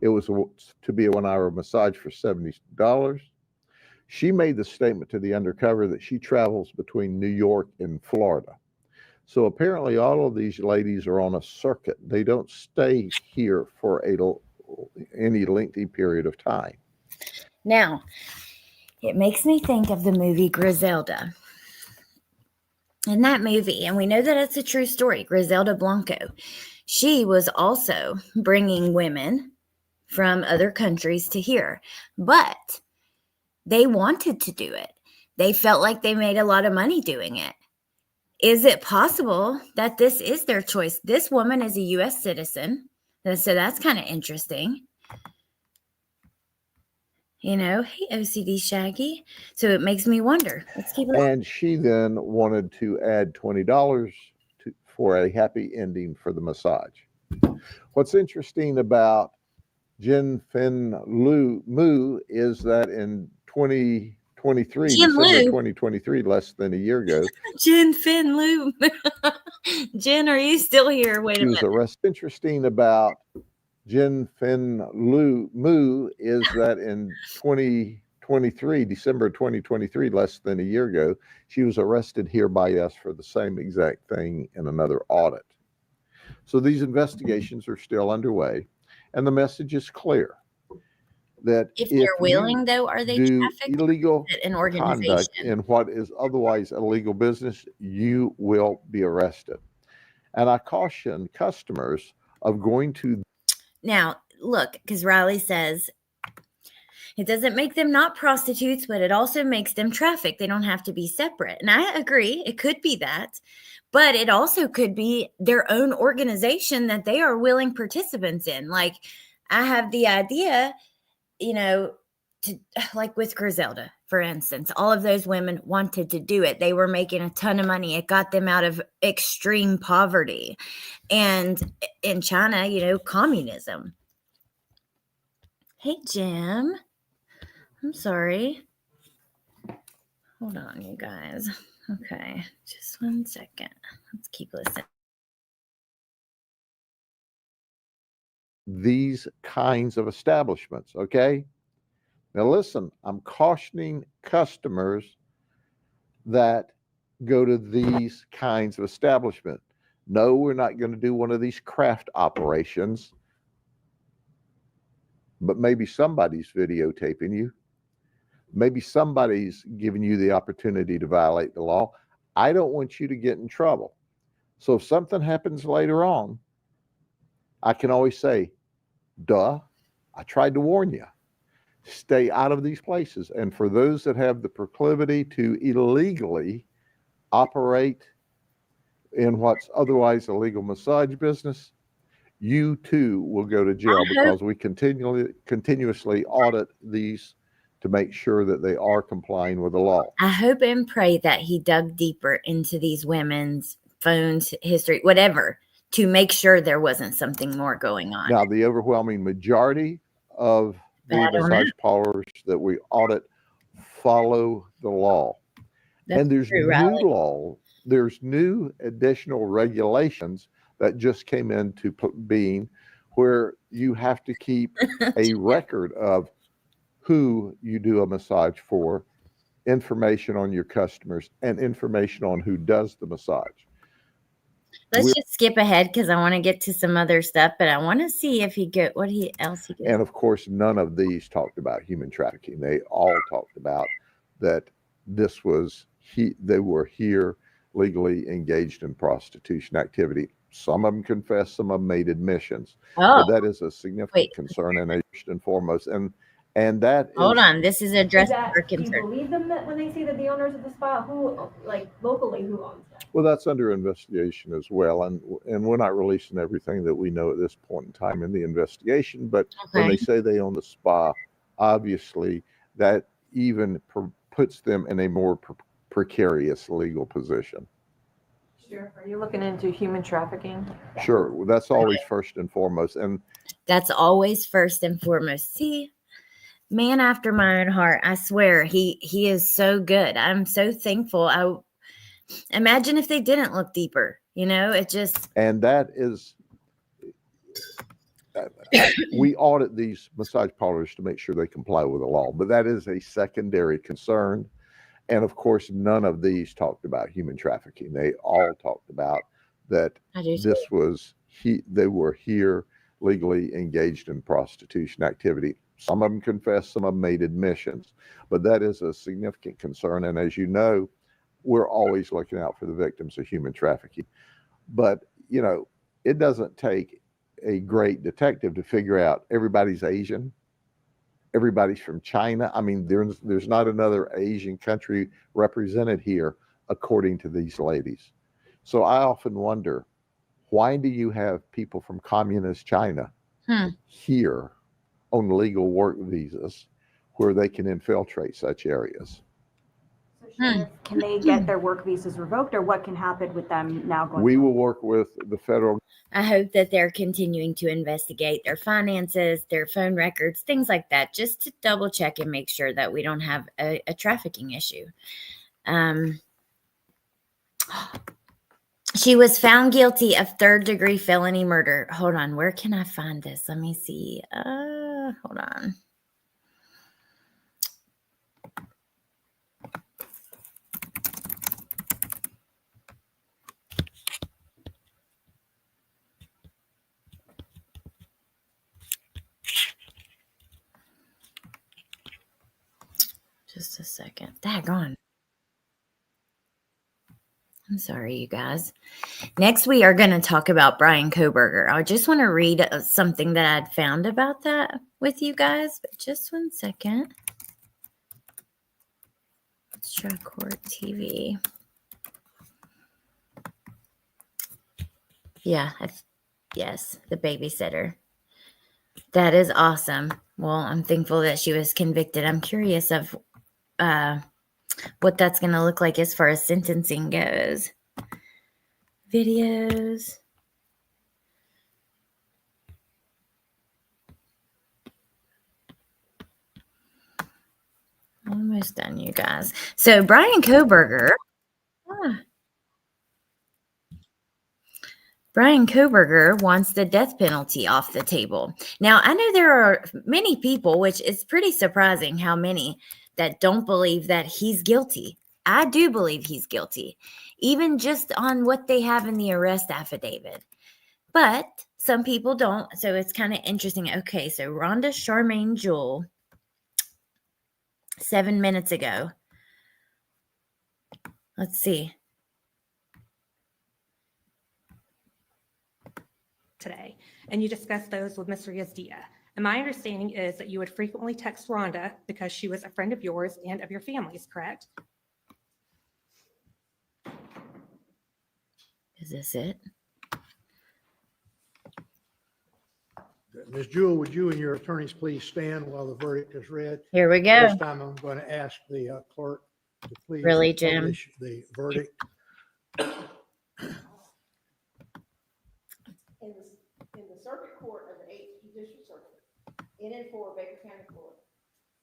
It was to be a 1-hour massage for $70. She made the statement to the undercover that she travels between New York and Florida. So apparently all of these ladies are on a circuit. They don't stay here for any lengthy period of time. Now, it makes me think of the movie Griselda. In that movie, and we know that it's a true story, Griselda Blanco, she was also bringing women from other countries to here, but they wanted to do it. They felt like they made a lot of money doing it. Is it possible that this is their choice? This woman is a U.S. citizen, so that's kind of interesting. You know, hey, OCD Shaggy. So it makes me wonder. Let's keep it on. And she then wanted to add $20 for a happy ending for the massage. What's interesting about Jin Fin Mu is that in 2023, December 2023, less than a year ago, Jin Fin Lu. Jen, are you still here? Wait a minute. She was arrested. Interesting about Jin Fin Mu is that in 2023, December 2023, less than a year ago, she was arrested here by us for the same exact thing in another audit. So these investigations are still underway, and the message is clear that if they're willing, though, are they trafficked? Illegal an conduct organization in what is otherwise illegal business, you will be arrested. And I caution customers of going to. Now, look, because Riley says it doesn't make them not prostitutes, but it also makes them trafficked. They don't have to be separate. And I agree. It could be that. But it also could be their own organization that they are willing participants in. Like, I have the idea, you know, to, like with Griselda, for instance, all of those women wanted to do it. They were making a ton of money. It got them out of extreme poverty. And in China, you know, communism. Hey, Jim. I'm sorry. Hold on, you guys. Okay, just 1 second. Let's keep listening. These kinds of establishments, okay? Now listen, I'm cautioning customers that go to these kinds of establishments. No, we're not going to do one of these craft operations, but maybe somebody's videotaping you. Maybe somebody's giving you the opportunity to violate the law. I don't want you to get in trouble. So if something happens later on, I can always say, duh, I tried to warn you. Stay out of these places. And for those that have the proclivity to illegally operate in what's otherwise illegal massage business, you too will go to jail because we continuously audit these to make sure that they are complying with the law. I hope and pray that he dug deeper into these women's phones, history, whatever, to make sure there wasn't something more going on. Now, the overwhelming majority of the massage parlors that we audit follow the law. And there's new law, there's new additional regulations that just came into being where you have to keep a record of who you do a massage for, information on your customers, and information on who does the massage. Let's just skip ahead because I want to get to some other stuff, but I want to see if he get what else he gets. And of course, none of these talked about human trafficking. They all talked about that this was they were here legally engaged in prostitution activity. Some of them confessed, some of them made admissions. Oh, but that is a significant concern, and first and foremost, and that hold on, this is addressed our concern. Do you believe them that when they say that the owners of the spa, who, like locally, who owns that? Well, that's under investigation as well, and we're not releasing everything that we know at this point in time in the investigation. But when they say they own the spa, obviously that even puts them in a more precarious legal position. Sheriff, are you looking into human trafficking? Sure, that's always first and foremost. And That's always first and foremost. See, man after my own heart. I swear, he is so good. I'm so thankful. I imagine if they didn't look deeper. It just. And that is, we audit these massage parlors to make sure they comply with the law, but that is a secondary concern. And of course, none of these talked about human trafficking. They all talked about that they were here legally engaged in prostitution activity. Some of them confessed, some of them made admissions, but that is a significant concern. And as you know, we're always looking out for the victims of human trafficking. But, it doesn't take a great detective to figure out everybody's Asian, everybody's from China. I mean, there's not another Asian country represented here, according to these ladies. So I often wonder, why do you have people from communist China here on legal work visas where they can infiltrate such areas? Can they get their work visas revoked, or what can happen with them now going? We will work with the federal. I hope that they're continuing to investigate their finances, their phone records, things like that, just to double check and make sure that we don't have a trafficking issue. She was found guilty of third-degree felony murder. Hold on, where can I find this? Let me see. Hold on. Just a second. Daggone. I'm sorry, you guys. Next, we are going to talk about Brian Kohberger. I just want to read something that I'd found about that with you guys. But just one second. Let's try Court TV. Yeah. Yes, the babysitter. That is awesome. Well, I'm thankful that she was convicted. I'm curious of what that's going to look like as far as sentencing goes. Videos. Almost done, you guys. So Brian Kohberger. Brian Kohberger wants the death penalty off the table. Now, I know there are many people, which is pretty surprising how many that don't believe that he's guilty. I do believe he's guilty, even just on what they have in the arrest affidavit. But some people don't, so it's kind of interesting. Okay, so Rhonda Charmaine Jewell, 7 minutes ago. Let's see. Today, and you discussed those with Mr. Yazdia. And my understanding is that you would frequently text Rhonda because she was a friend of yours and of your family's, correct? Is this it? Ms. Jewell, would you and your attorneys please stand while the verdict is read? Here we go. This time I'm going to ask the clerk to please Really, Jim? publish the verdict. In the Circuit Court of the 8th Judicial Circuit, in and for Baker County, Florida,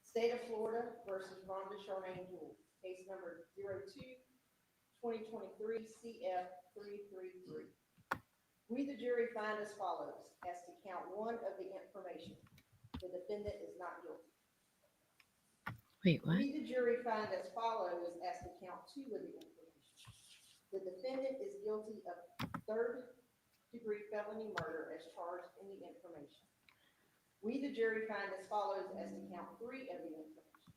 State of Florida versus Rhonda Charmaine Jewell, case number 02-2023 CF333. We, the jury, find as follows as to count 1 of the information. The defendant is not guilty. Wait, what? We, the jury, find as follows as to count 2 of the information. The defendant is guilty of third-degree felony murder as charged in the information. We, the jury, find as follows as to count 3 of the information.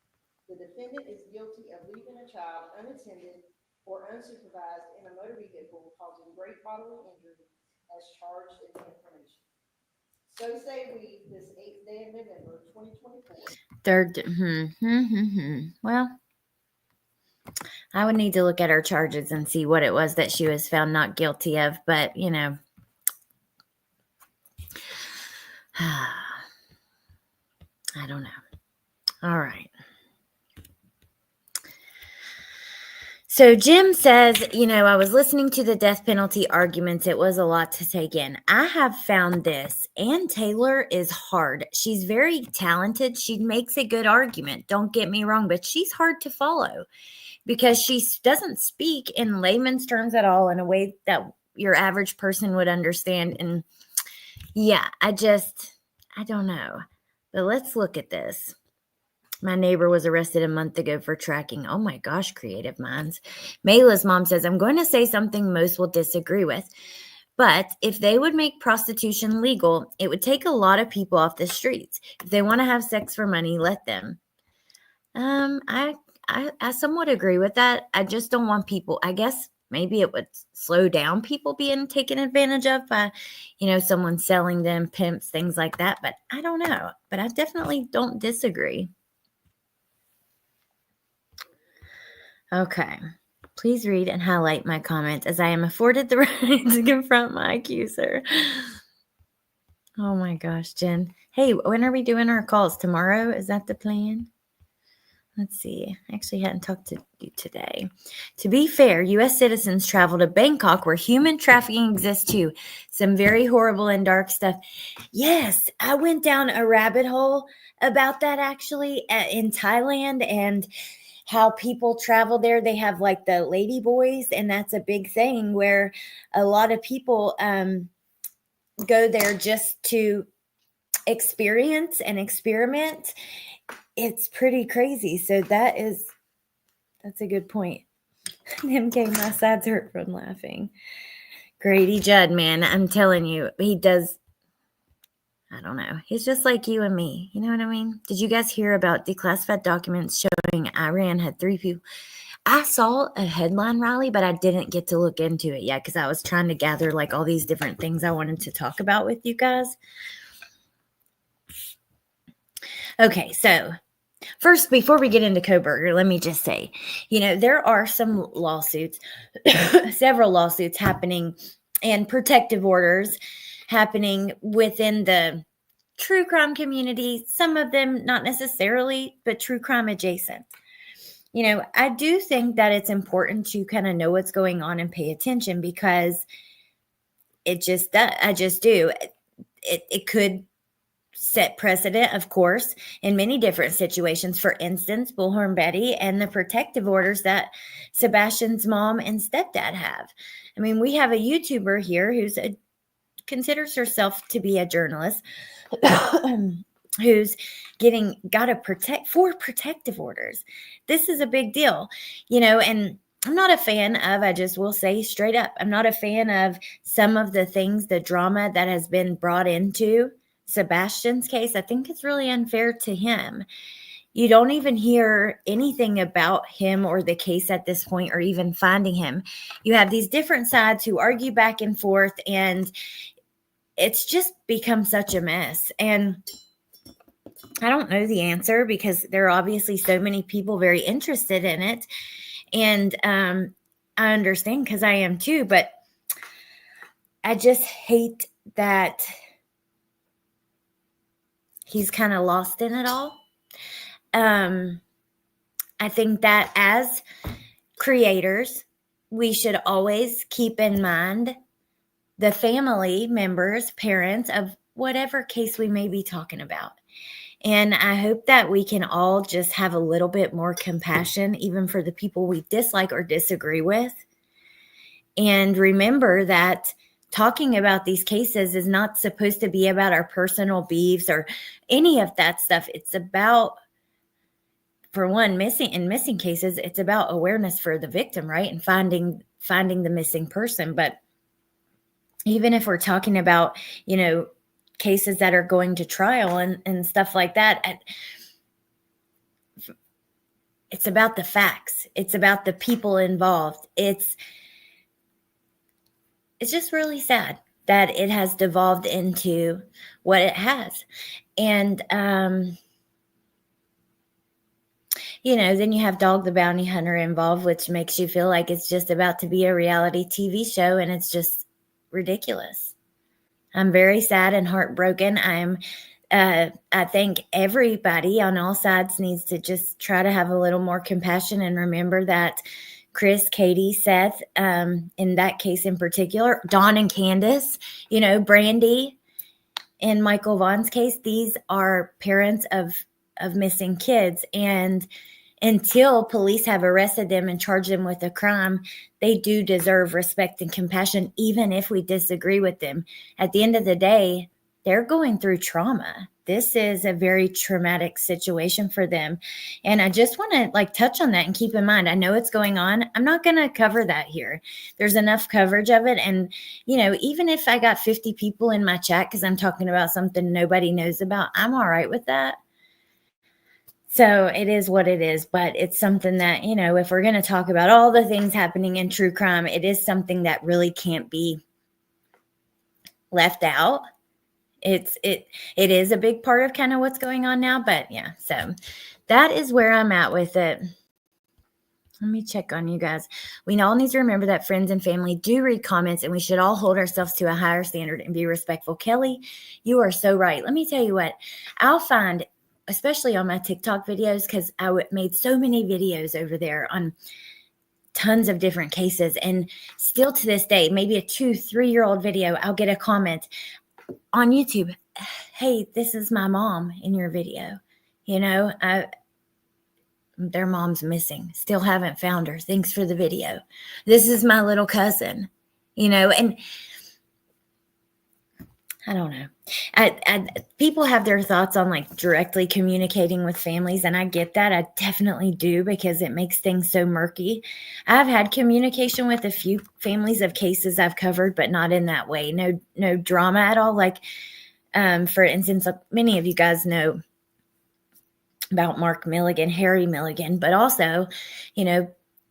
The defendant is guilty of leaving a child unattended or unsupervised in a motor vehicle causing great bodily injury as charged in the information. So say we, this 8th day of November, 2024. Well, I would need to look at her charges and see what it was that she was found not guilty of, but you know, I don't know. All right. So Jim says, I was listening to the death penalty arguments. It was a lot to take in. I have found this. Ann Taylor is hard. She's very talented. She makes a good argument. Don't get me wrong, but she's hard to follow because she doesn't speak in layman's terms at all in a way that your average person would understand. And yeah, I don't know. But let's look at this. My neighbor was arrested a month ago for tracking. Oh my gosh, creative minds. Mayla's mom says, I'm going to say something most will disagree with. But if they would make prostitution legal, it would take a lot of people off the streets. If they want to have sex for money, let them. I somewhat agree with that. I just don't want people, I guess maybe it would slow down people being taken advantage of by, someone selling them, pimps, things like that. But I don't know. But I definitely don't disagree. Okay. Please read and highlight my comment as I am afforded the right to confront my accuser. Oh my gosh, Jen. Hey, when are we doing our calls? Tomorrow? Is that the plan? Let's see. I actually hadn't talked to you today. To be fair, U.S. citizens travel to Bangkok where human trafficking exists too. Some very horrible and dark stuff. Yes, I went down a rabbit hole about that actually in Thailand and how people travel there. They have like the lady boys, and that's a big thing where a lot of people go there just to experience and experiment. It's pretty crazy. So that's a good point. MK, my sides hurt from laughing. Grady Judd, man, I'm telling you, he does. I don't know. He's just like you and me. You know what I mean? Did you guys hear about declassified documents showing Iran had 3 people? I saw a headline, Riley, but I didn't get to look into it yet because I was trying to gather like all these different things I wanted to talk about with you guys. Okay, so first, before we get into Kohberger, let me just say, there are some lawsuits, several lawsuits happening and protective orders happening within the true crime community. Some of them not necessarily, but true crime adjacent. I do think that it's important to kind of know what's going on and pay attention because I just do. It could set precedent, of course, in many different situations. For instance, Bullhorn Betty and the protective orders that Sebastian's mom and stepdad have. I mean, we have a YouTuber here who's considers herself to be a journalist who's got to four protective orders. This is a big deal, and I'm not a fan of, I just will say straight up, I'm not a fan of some of the things, the drama that has been brought into Sebastian's case. I think it's really unfair to him. You don't even hear anything about him or the case at this point, or even finding him. You have these different sides who argue back and forth, and it's just become such a mess. And I don't know the answer because there are obviously so many people very interested in it. And I understand because I am too, but I just hate that he's kind of lost in it all. I think that as creators, we should always keep in mind the family members, parents of whatever case we may be talking about. And I hope that we can all just have a little bit more compassion, even for the people we dislike or disagree with. And remember that talking about these cases is not supposed to be about our personal beefs or any of that stuff. It's about, for one, missing cases, it's about awareness for the victim, right? And finding the missing person. But even if we're talking about, cases that are going to trial and stuff like that, it's about the facts. It's about the people involved. It's just really sad that it has devolved into what it has. And, then you have Dog the Bounty Hunter involved, which makes you feel like it's just about to be a reality TV show, and it's just ridiculous. I'm very sad and heartbroken. I'm I think everybody on all sides needs to just try to have a little more compassion and remember that Chris, Katie, Seth, in that case in particular, Dawn and Candace, Brandy, in Michael Vaughn's case, these are parents of missing kids. And until police have arrested them and charged them with a crime, they do deserve respect and compassion, even if we disagree with them. At the end of the day, they're going through trauma. This is a very traumatic situation for them. And I just want to touch on that and keep in mind, I know it's going on. I'm not going to cover that here. There's enough coverage of it. And, even if I got 50 people in my chat because I'm talking about something nobody knows about, I'm all right with that. So it is what it is, but it's something that, if we're going to talk about all the things happening in true crime, it is something that really can't be left out. It is a big part of kind of what's going on now, but yeah, so that is where I'm at with it. Let me check on you guys. We all need to remember that friends and family do read comments, and we should all hold ourselves to a higher standard and be respectful. Kelly, you are so right. Let me tell you what, I'll find, especially on my TikTok videos, because I made so many videos over there on tons of different cases, and still to this day, maybe a 2-3-year-old video, I'll get a comment on YouTube, hey, this is my mom in your video. Their mom's missing. Still haven't found her. Thanks for the video. This is my little cousin, and I don't know. People have their thoughts on directly communicating with families, and I get that. I definitely do, because it makes things so murky. I've had communication with a few families of cases I've covered, but not in that way. No drama at all. For instance, many of you guys know about Mark Milligan, Harry Milligan, but also,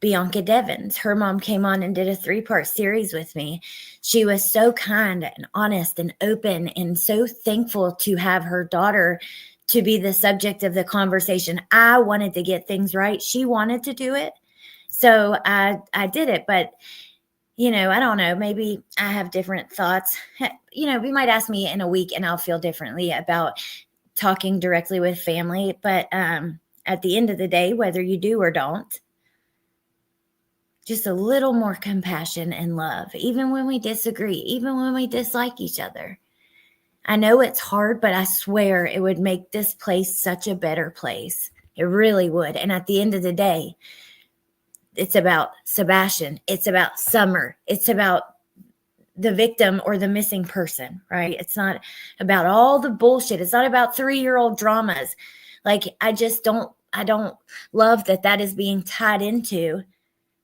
Bianca Devins. Her mom came on and did a 3-part series with me. She was so kind and honest and open, and so thankful to have her daughter to be the subject of the conversation. I wanted to get things right. She wanted to do it. So I did it. But, I don't know, maybe I have different thoughts. We might ask me in a week and I'll feel differently about talking directly with family. But at the end of the day, whether you do or don't, just a little more compassion and love, even when we disagree, even when we dislike each other. I know it's hard, but I swear it would make this place such a better place. It really would. And at the end of the day, it's about Sebastian. It's about Summer. It's about the victim or the missing person, right? It's not about all the bullshit. It's not about 3-year-old dramas. I don't love that is being tied into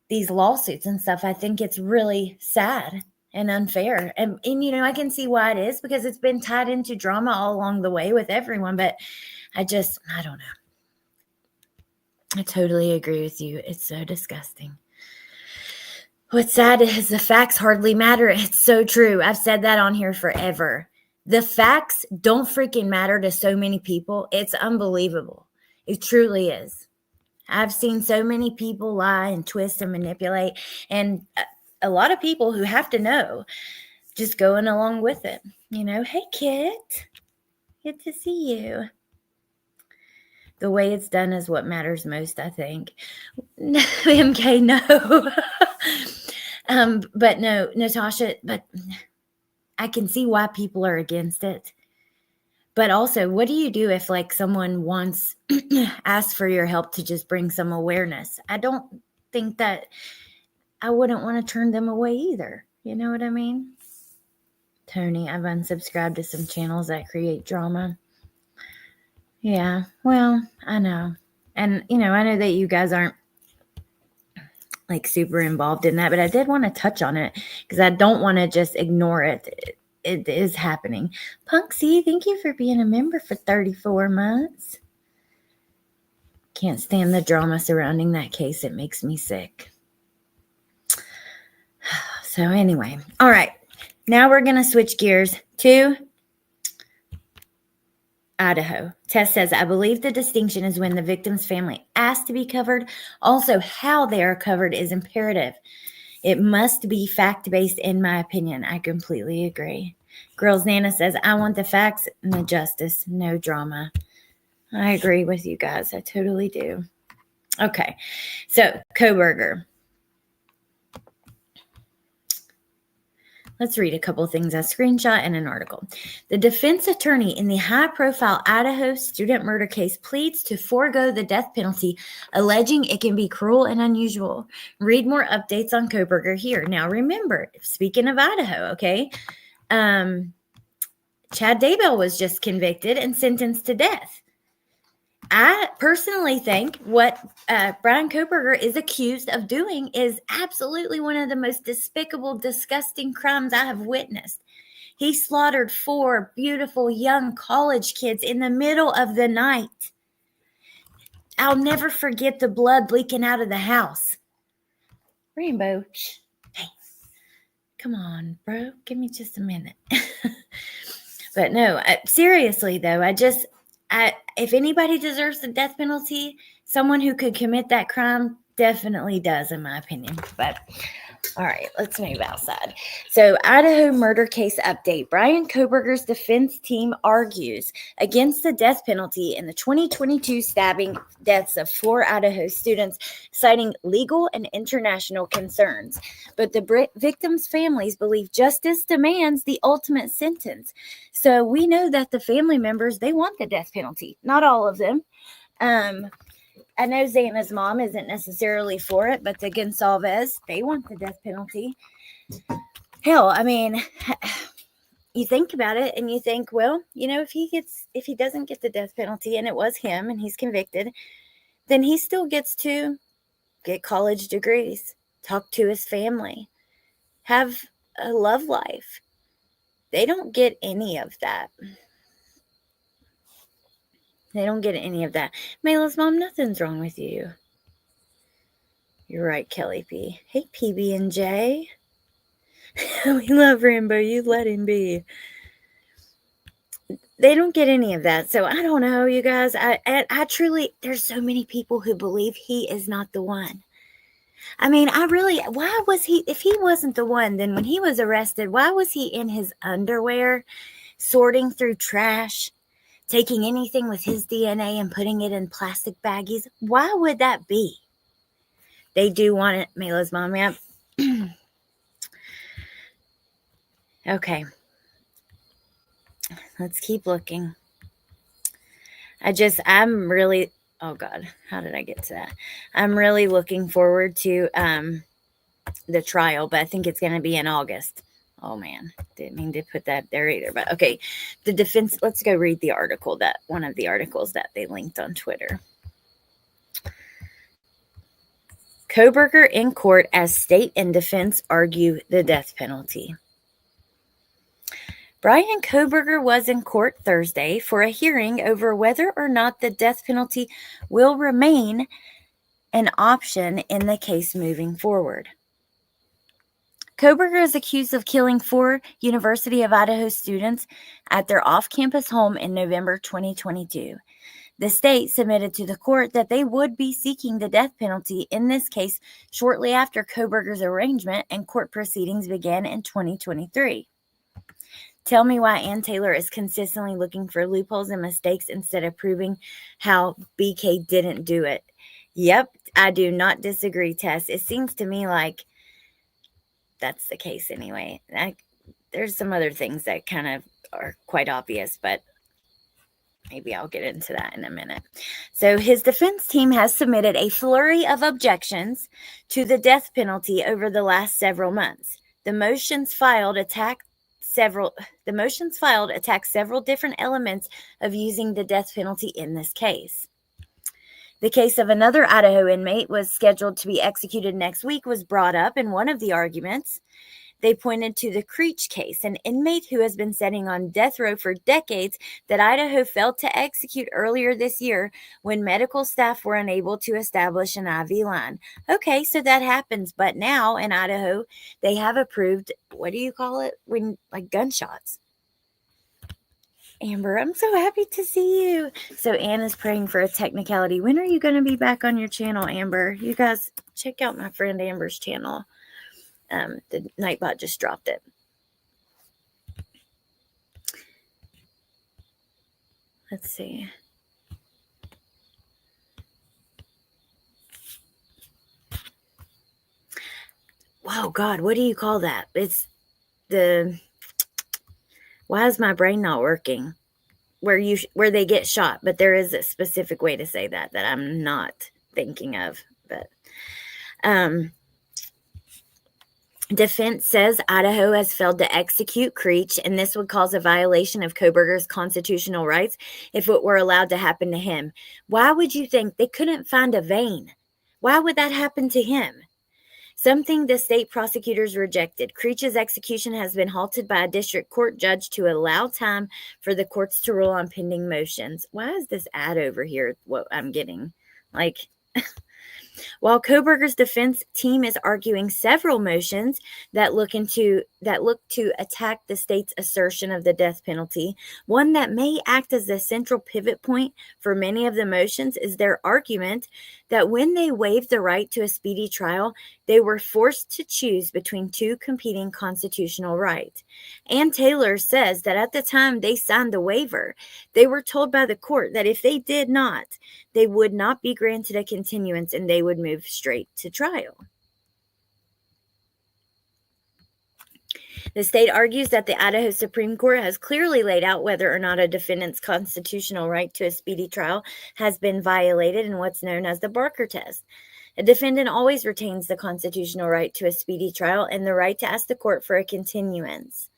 these lawsuits and stuff. I think it's really sad and unfair. And I can see why it is, because it's been tied into drama all along the way with everyone. But I don't know. I totally agree with you. It's so disgusting. What's sad is the facts hardly matter. It's so true. I've said that on here forever. The facts don't freaking matter to so many people. It's unbelievable. It truly is. I've seen so many people lie and twist and manipulate, and a lot of people who have to know just going along with it. Hey, Kit, good to see you. The way it's done is what matters most, I think. No, MK, no. But no, Natasha, but I can see why people are against it. But also, what do you do if someone wants asks for your help to just bring some awareness? I don't think that I wouldn't want to turn them away either. You know what I mean? Tony, I've unsubscribed to some channels that create drama. Yeah, well, I know. And, I know that you guys aren't super involved in that, but I did want to touch on it because I don't want to just ignore it. It is happening. Punksy, thank you for being a member for 34 months. Can't stand the drama surrounding that case. It makes me sick. So anyway, all right. Now we're going to switch gears to Idaho. Tess says, I believe the distinction is when the victim's family asks to be covered. Also, how they are covered is imperative. It must be fact-based, in my opinion. I completely agree. Girls Nana says, I want the facts and the justice, no drama. I agree with you guys. I totally do. Okay. So, Kohberger. Let's read a couple of things, a screenshot and an article. The defense attorney in the high-profile Idaho student murder case pleads to forego the death penalty, alleging it can be cruel and unusual. Read more updates on Kohberger here. Now, remember, speaking of Idaho, okay, Chad Daybell was just convicted and sentenced to death. I personally think what Brian Kohberger is accused of doing is absolutely one of the most despicable, disgusting crimes I have witnessed. He slaughtered 4 beautiful young college kids in the middle of the night. I'll never forget the blood leaking out of the house. Rainbow, shh, hey, come on, bro. Give me just a minute. But no, seriously, though, if anybody deserves the death penalty, someone who could commit that crime definitely does, in my opinion. But all right, let's move outside. So, Idaho murder case update. Brian Kohberger's defense team argues against the death penalty in the 2022 stabbing deaths of 4 Idaho students, citing legal and international concerns. But the victims' families believe justice demands the ultimate sentence. So we know that the family members, they want the death penalty. Not all of them. I know Xana's mom isn't necessarily for it, but the Gonsalves, they want the death penalty. Hell, I mean, you think about it and you think, well, you know, if he doesn't get the death penalty and it was him and he's convicted, then he still gets to get college degrees, talk to his family, have a love life. They don't get any of that. They don't get any of that. Mayla's mom, nothing's wrong with you. You're right, Kelly P. Hey, PB&J. We love Rainbow. You let him be. They don't get any of that. So I don't know, you guys. I truly, there's so many people who believe he is not the one. I mean, why was he, if he wasn't the one, then when he was arrested, why was he in his underwear, sorting through trash, taking anything with his DNA and putting it in plastic baggies? Why would that be? They do want it, Mayla's mom. Yep. Okay. Let's keep looking. I'm really, oh God, how did I get to that? I'm really looking forward to the trial, but I think it's going to be in August. Oh man, didn't mean to put that there either, but okay. The defense, let's go read the article, one of the articles that they linked on Twitter. Kohberger in court as state and defense argue the death penalty. Brian Kohberger was in court Thursday for a hearing over whether or not the death penalty will remain an option in the case moving forward. Kohberger is accused of killing 4 University of Idaho students at their off-campus home in November 2022. The state submitted to the court that they would be seeking the death penalty in this case shortly after Kohberger's arraignment and court proceedings began in 2023. Tell me why Ann Taylor is consistently looking for loopholes and mistakes instead of proving how BK didn't do it. Yep, I do not disagree, Tess. It seems to me like that's the case anyway. There's some other things that kind of are quite obvious, but maybe I'll get into that in a minute. So his defense team has submitted a flurry of objections to the death penalty over the last several months. The motions filed attack several different elements of using the death penalty in this case. The case of another Idaho inmate was scheduled to be executed next week was brought up in one of the arguments. They pointed to the Creech case, an inmate who has been sitting on death row for decades that Idaho failed to execute earlier this year when medical staff were unable to establish an IV line. Okay, so that happens, but now in Idaho, they have approved, what do you call it? Like gunshots. Amber, I'm so happy to see you. So Anne is praying for a technicality. When are you going to be back on your channel, Amber? You guys check out my friend Amber's channel. The Nightbot just dropped it. let's see. Wow, God, what do you call that? It's why is my brain not working? Where they get shot, but there is a specific way to say that I'm not thinking of. But defense says Idaho has failed to execute Creech, and this would cause a violation of Kohberger's constitutional rights if it were allowed to happen to him. Why would you think they couldn't find a vein? Why would that happen to him? Something the state prosecutors rejected. Creech's execution has been halted by a district court judge to allow time for the courts to rule on pending motions. Why is this ad over here what I'm getting? Like, while Kohberger's defense team is arguing several motions that look to attack the state's assertion of the death penalty, one that may act as the central pivot point for many of the motions is their argument that when they waived the right to a speedy trial, they were forced to choose between two competing constitutional rights. Ann Taylor says that at the time they signed the waiver, they were told by the court that if they did not, they would not be granted a continuance and they would move straight to trial. The state argues that the Idaho Supreme Court has clearly laid out whether or not a defendant's constitutional right to a speedy trial has been violated in what's known as the Barker test. A defendant always retains the constitutional right to a speedy trial and the right to ask the court for a continuance.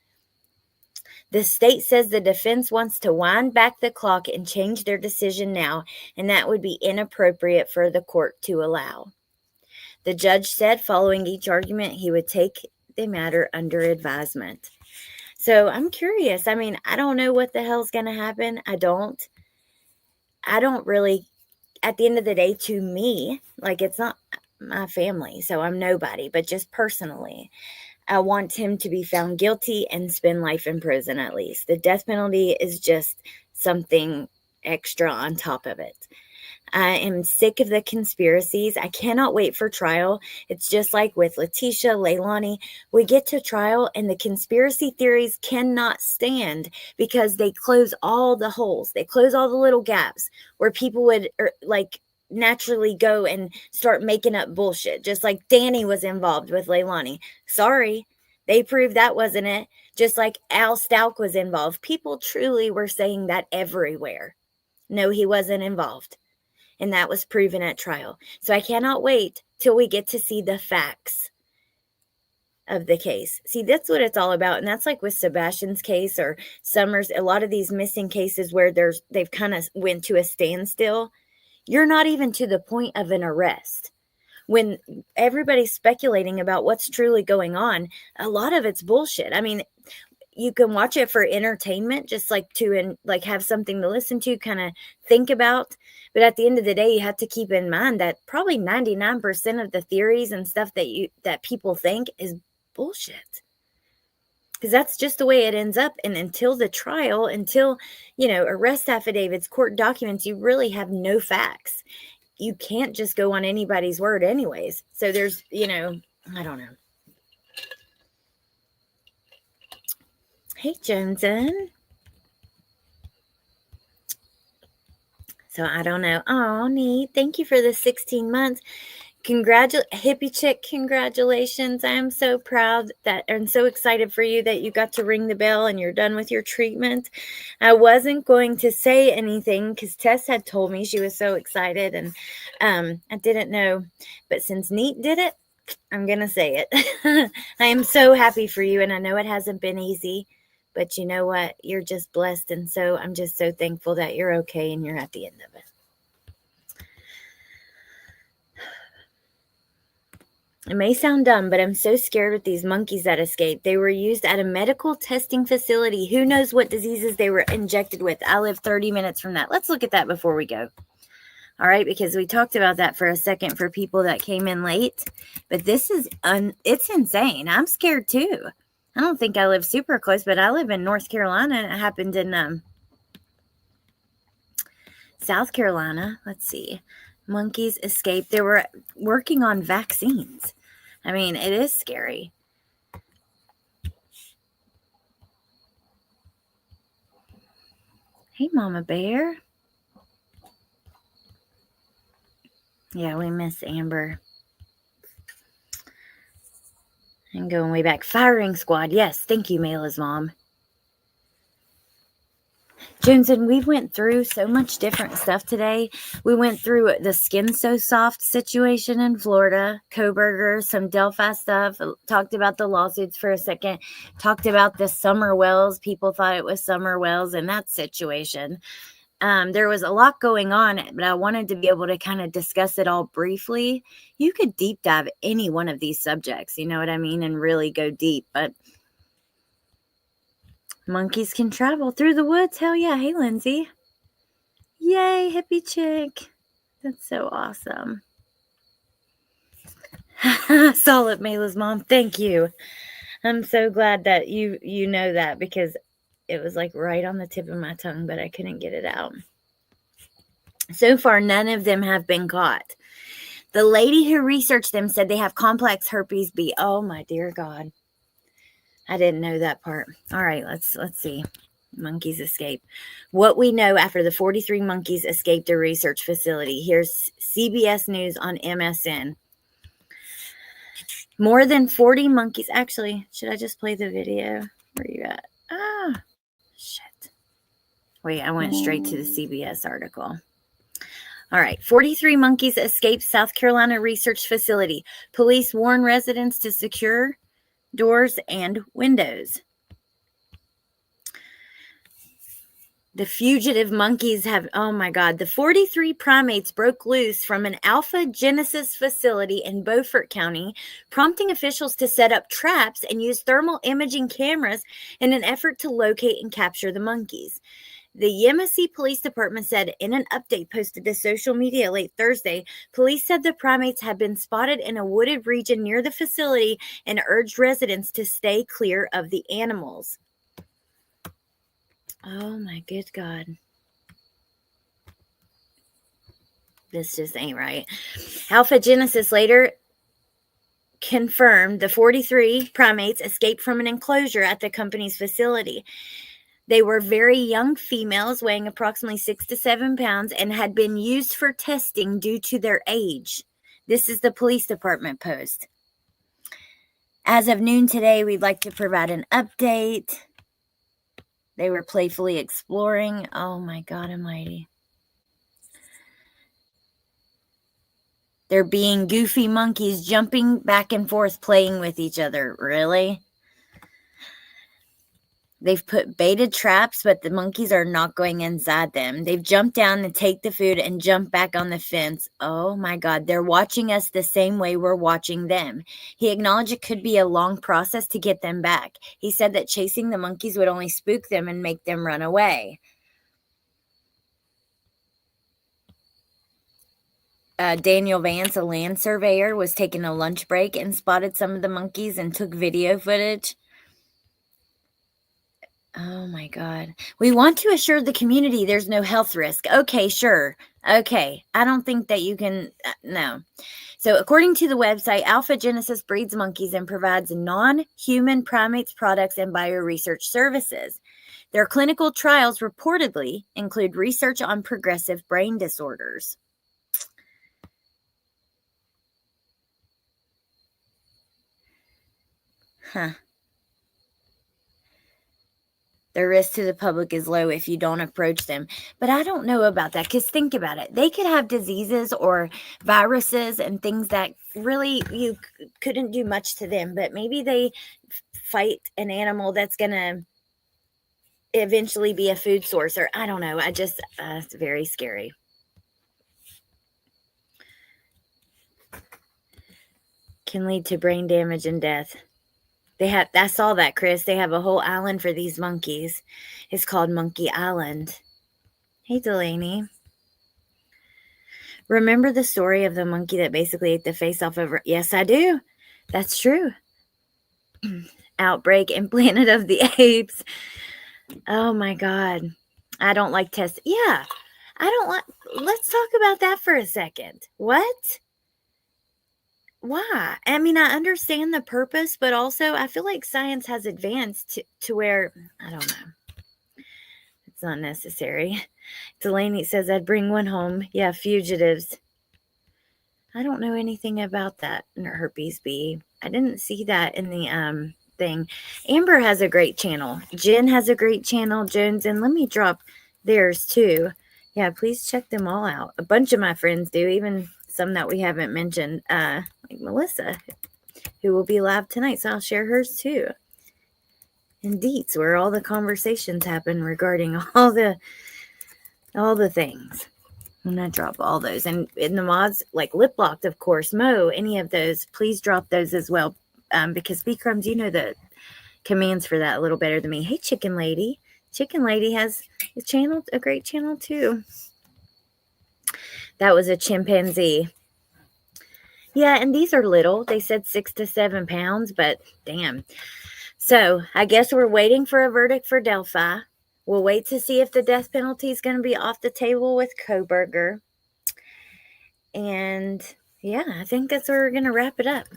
The state says the defense wants to wind back the clock and change their decision now, and that would be inappropriate for the court to allow. The judge said following each argument he would take the matter under advisement. So I'm curious. I mean, I don't know what the hell's going to happen. I don't really, at the end of the day, to me, like, it's not my family, so I'm nobody, but just personally, I want him to be found guilty and spend life in prison at least. The death penalty is just something extra on top of it. I am sick of the conspiracies. I cannot wait for trial. It's just like with Letitia, Leilani. We get to trial and the conspiracy theories cannot stand because they close all the holes. They close all the little gaps where people would naturally go and start making up bullshit. Just like Danny was involved with Leilani. Sorry, they proved that wasn't it. Just like Al Stalk was involved. People truly were saying that everywhere. No, he wasn't involved. And that was proven at trial. So I cannot wait till we get to see the facts of the case. See, that's what it's all about. And that's like with Sebastian's case or Summers, a lot of these missing cases where they've kind of went to a standstill. You're not even to the point of an arrest. When everybody's speculating about what's truly going on, a lot of it's bullshit. I mean, you can watch it for entertainment, just like to have something to listen to, kind of think about. But at the end of the day, you have to keep in mind that probably 99% of the theories and stuff that people think is bullshit. Because that's just the way it ends up. And until the trial, until, arrest affidavits, court documents, you really have no facts. You can't just go on anybody's word anyways. So there's, I don't know. Hey, Joneson. So I don't know. Oh, neat. Thank you for the 16 months. Hippie chick, congratulations. I am so proud and so excited for you that you got to ring the bell and you're done with your treatment. I wasn't going to say anything because Tess had told me she was so excited and I didn't know. But since Neat did it, I'm going to say it. I am so happy for you and I know it hasn't been easy. But you know what? You're just blessed. And so I'm just so thankful that you're okay and you're at the end of it. It may sound dumb, but I'm so scared with these monkeys that escaped. They were used at a medical testing facility. Who knows what diseases they were injected with? I live 30 minutes from that. Let's look at that before we go. All right, because we talked about that for a second for people that came in late. But this is, it's insane. I'm scared too. I don't think I live super close, but I live in North Carolina, and it happened in South Carolina. Let's see. Monkeys escaped. They were working on vaccines. I mean, it is scary. Hey, Mama Bear. Yeah, we miss Amber. And going way back. Firing Squad. Yes, thank you, Mayla's mom. Joneson, we went through so much different stuff today. We went through the Skin So Soft situation in Florida, Kohberger, some Delphi stuff, talked about the lawsuits for a second, talked about the summer wells. People thought it was summer wells in that situation. There was a lot going on, but I wanted to be able to kind of discuss it all briefly. You could deep dive any one of these subjects, you know what I mean, and really go deep, but monkeys can travel through the woods. Hell yeah. Hey, Lindsay. Yay, hippie chick. That's so awesome. Solid, Mayla's mom. Thank you. I'm so glad that you know that, because it was like right on the tip of my tongue, but I couldn't get it out. So far, none of them have been caught. The lady who researched them said they have complex herpes B. Oh my dear God. I didn't know that part. All right, let's see. Monkeys escape. What we know after the 43 monkeys escaped a research facility. Here's CBS News on MSN. More than 40 monkeys. Actually, should I just play the video? Where you at? Ah, shit. Wait, I went straight to the CBS article. All right. 43 monkeys escaped South Carolina research facility. Police warn residents to secure doors and windows. The fugitive monkeys have, oh my God, the 43 primates broke loose from an Alpha Genesis facility in Beaufort County, prompting officials to set up traps and use thermal imaging cameras in an effort to locate and capture the monkeys. The Yemassee Police Department said in an update posted to social media late Thursday, police said the primates had been spotted in a wooded region near the facility and urged residents to stay clear of the animals. Oh my good God. This just ain't right. Alpha Genesis later confirmed the 43 primates escaped from an enclosure at the company's facility. They were very young females weighing approximately 6 to 7 pounds and had been used for testing due to their age. This is the police department post. As of noon today, we'd like to provide an update. They were playfully exploring. Oh my God almighty. They're being goofy monkeys jumping back and forth, playing with each other. Really? They've put baited traps, but the monkeys are not going inside them. They've jumped down to take the food and jump back on the fence. Oh my God, they're watching us the same way we're watching them. He acknowledged it could be a long process to get them back. He said that chasing the monkeys would only spook them and make them run away. Daniel Vance, a land surveyor, was taking a lunch break and spotted some of the monkeys and took video footage. Oh my God. We want to assure the community there's no health risk. Okay, sure. Okay. I don't think that you can, no. So according to the website, Alpha Genesis breeds monkeys and provides non-human primates products and bioresearch services. Their clinical trials reportedly include research on progressive brain disorders. Huh. The risk to the public is low if you don't approach them. But I don't know about that, because think about it. They could have diseases or viruses and things that really you couldn't do much to them. But maybe they fight an animal that's going to eventually be a food source. Or I don't know. It's very scary. Can lead to brain damage and death. I saw that, Chris. They have a whole island for these monkeys. It's called Monkey Island. Hey, Delaney. Remember the story of the monkey that basically ate the face off of... Yes, I do. That's true. Outbreak in Planet of the Apes. Oh, my God. I don't like tests. Yeah. Let's talk about that for a second. What? Why? I mean, I understand the purpose, but also I feel like science has advanced to where, I don't know. It's not necessary. Delaney says I'd bring one home. Yeah, fugitives. I don't know anything about that herpes B. I didn't see that in the thing. Amber has a great channel. Jen has a great channel. Jones, and let me drop theirs too. Yeah, please check them all out. A bunch of my friends do, even some that we haven't mentioned, like Melissa, who will be live tonight. So I'll share hers too. And Deets, where all the conversations happen regarding all the things. I'm going to drop all those. And in the mods, like Lip Locked, of course, Mo, any of those, please drop those as well. Because B-Crumbs, you know the commands for that a little better than me. Hey, Chicken Lady. Chicken Lady has a great channel too. That was a chimpanzee. Yeah, and these are little. They said 6 to 7 pounds, but damn. So I guess we're waiting for a verdict for Delphi. We'll wait to see if the death penalty is going to be off the table with Kohberger. And yeah, I think that's where we're going to wrap it up.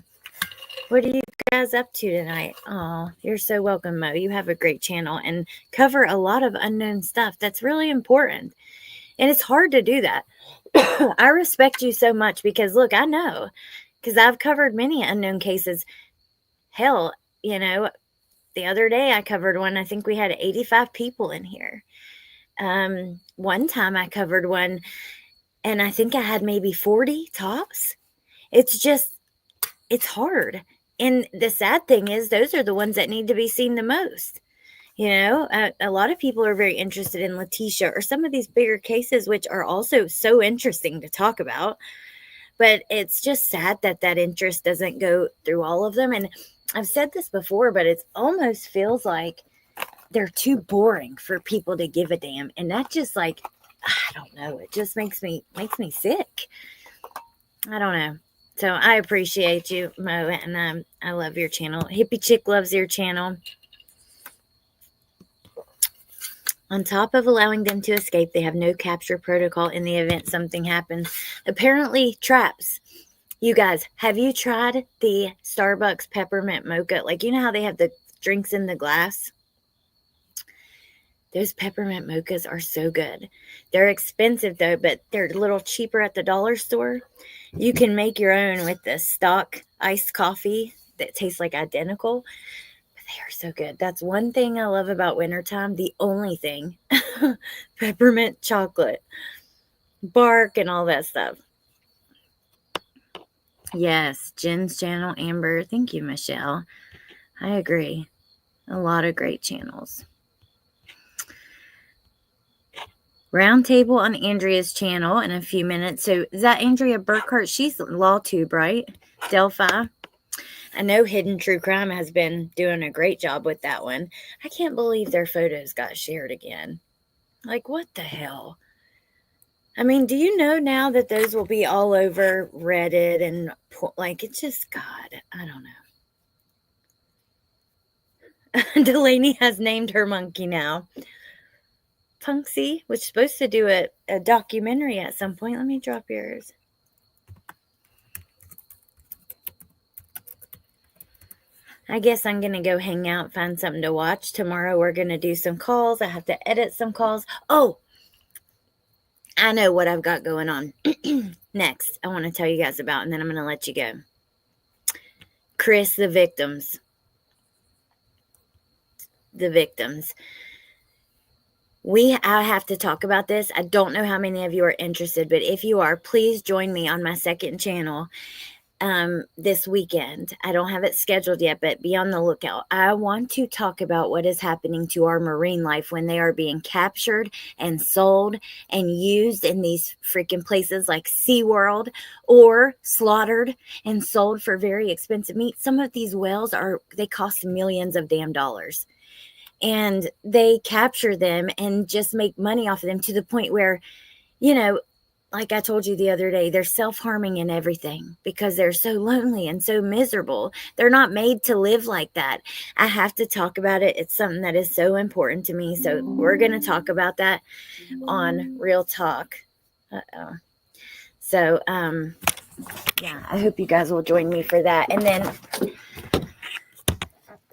What are you guys up to tonight? Oh, you're so welcome, Mo. You have a great channel and cover a lot of unknown stuff. That's really important. And it's hard to do that. I respect you so much because, look, I know. Because I've covered many unknown cases. Hell, the other day I covered one. I think we had 85 people in here. One time I covered one, and I think I had maybe 40 tops. It's hard. And the sad thing is, those are the ones that need to be seen the most. A lot of people are very interested in Letitia or some of these bigger cases, which are also so interesting to talk about. But it's just sad that interest doesn't go through all of them. And I've said this before, but it almost feels like they're too boring for people to give a damn. And that just I don't know. It just makes me sick. I don't know. So I appreciate you, Mo, and I love your channel. Hippie Chick loves your channel. On top of allowing them to escape, they have no capture protocol in the event something happens. Apparently, traps. You guys, have you tried the Starbucks peppermint mocha? You know how they have the drinks in the glass? Those peppermint mochas are so good. They're expensive, though, but they're a little cheaper at the dollar store. You can make your own with the stock iced coffee that tastes identical. They are so good. That's one thing I love about wintertime. The only thing. Peppermint chocolate. Bark and all that stuff. Yes. Jen's channel. Amber. Thank you, Michelle. I agree. A lot of great channels. Roundtable on Andrea's channel in a few minutes. So is that Andrea Burkhart? She's LawTube, right? Delphi. I know Hidden True Crime has been doing a great job with that one. I can't believe their photos got shared again. What the hell? I mean, do you know now that those will be all over Reddit and it's just, God, I don't know. Delaney has named her monkey now. Punksy was supposed to do a documentary at some point. Let me drop yours. I guess I'm going to go hang out, find something to watch. Tomorrow we're going to do some calls. I have to edit some calls. Oh, I know what I've got going on. Next, I want to tell you guys about, and then I'm going to let you go. Chris, the victims. The victims. I have to talk about this. I don't know how many of you are interested, but if you are, please join me on my second channel this weekend. I don't have it scheduled yet, but be on the lookout. I want to talk about what is happening to our marine life when they are being captured and sold and used in these freaking places like SeaWorld, or slaughtered and sold for very expensive meat. Some of these whales they cost millions of damn dollars. And they capture them and just make money off of them to the point where, like I told you the other day, they're self-harming and everything because they're so lonely and so miserable. They're not made to live like that. I have to talk about it. It's something that is so important to me. So we're going to talk about that on Real Talk. Uh-oh. So, yeah, I hope you guys will join me for that. And then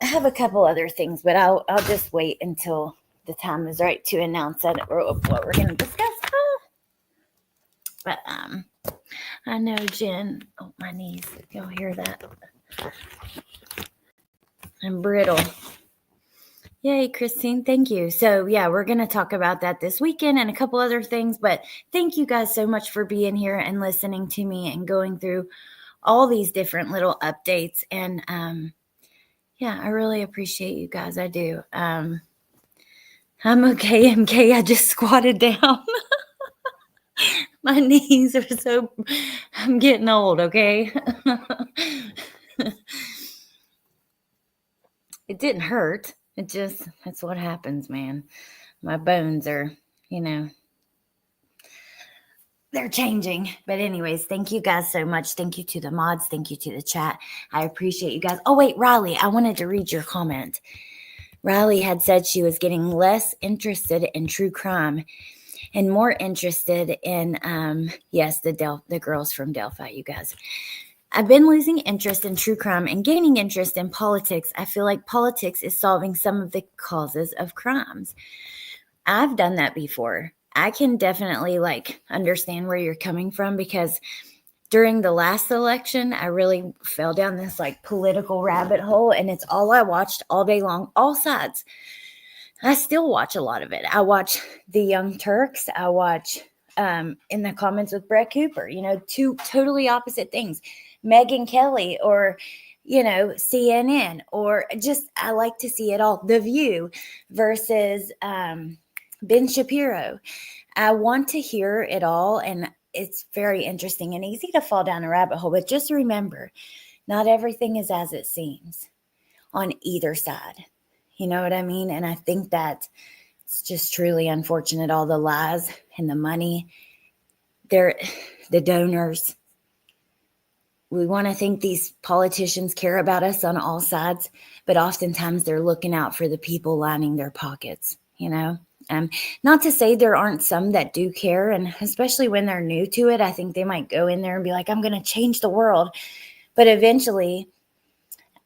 I have a couple other things, but I'll just wait until the time is right to announce that what we're going to discuss. But I know Jen. Oh, my knees. Y'all hear that? I'm brittle. Yay, Christine. Thank you. So yeah, we're going to talk about that this weekend and a couple other things, but thank you guys so much for being here and listening to me and going through all these different little updates. And yeah, I really appreciate you guys. I do. I'm okay, MK. I just squatted down. My knees are so, I'm getting old, okay? It didn't hurt. It just, that's what happens, man. My bones are, they're changing. But anyways, thank you guys so much. Thank you to the mods. Thank you to the chat. I appreciate you guys. Oh, wait, Riley, I wanted to read your comment. Riley had said she was getting less interested in true crime and more interested in, yes, the girls from Delphi, you guys. I've been losing interest in true crime and gaining interest in politics. I feel like politics is solving some of the causes of crimes. I've done that before. I can definitely understand where you're coming from, because during the last election, I really fell down this political rabbit hole, and it's all I watched all day long, all sides. I still watch a lot of it. I watch the Young Turks. I watch in the comments with Brett Cooper, two totally opposite things. Megyn Kelly or, CNN, or just, I like to see it all. The View versus Ben Shapiro. I want to hear it all, and it's very interesting and easy to fall down a rabbit hole. But just remember, not everything is as it seems on either side. You know what I mean? And I think that it's just truly unfortunate, all the lies and the money. The donors. We want to think these politicians care about us on all sides, but oftentimes they're looking out for the people lining their pockets, Not to say there aren't some that do care, and especially when they're new to it, I think they might go in there and be like, I'm going to change the world. But eventually,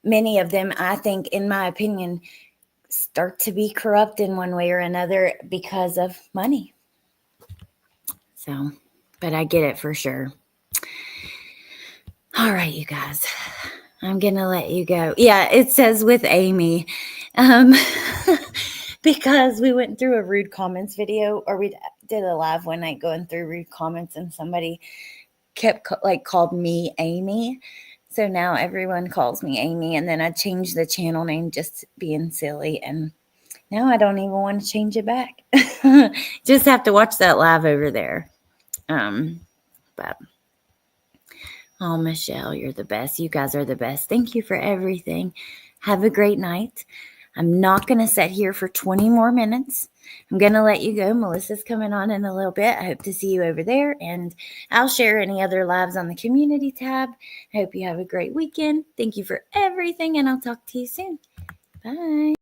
many of them, I think, in my opinion, start to be corrupt in one way or another because of money. So, but I get it for sure. All right, you guys, I'm going to let you go. Yeah, it says with Amy, because we went through a rude comments video, or we did a live one night going through rude comments, and somebody kept called me Amy. So now everyone calls me Amy, and then I changed the channel name just being silly, and now I don't even want to change it back. Just have to watch that live over there. But oh, Michelle, you're the best. You guys are the best. Thank you for everything. Have a great night. I'm not going to sit here for 20 more minutes. I'm going to let you go. Melissa's coming on in a little bit. I hope to see you over there, and I'll share any other lives on the community tab. I hope you have a great weekend. Thank you for everything, and I'll talk to you soon. Bye.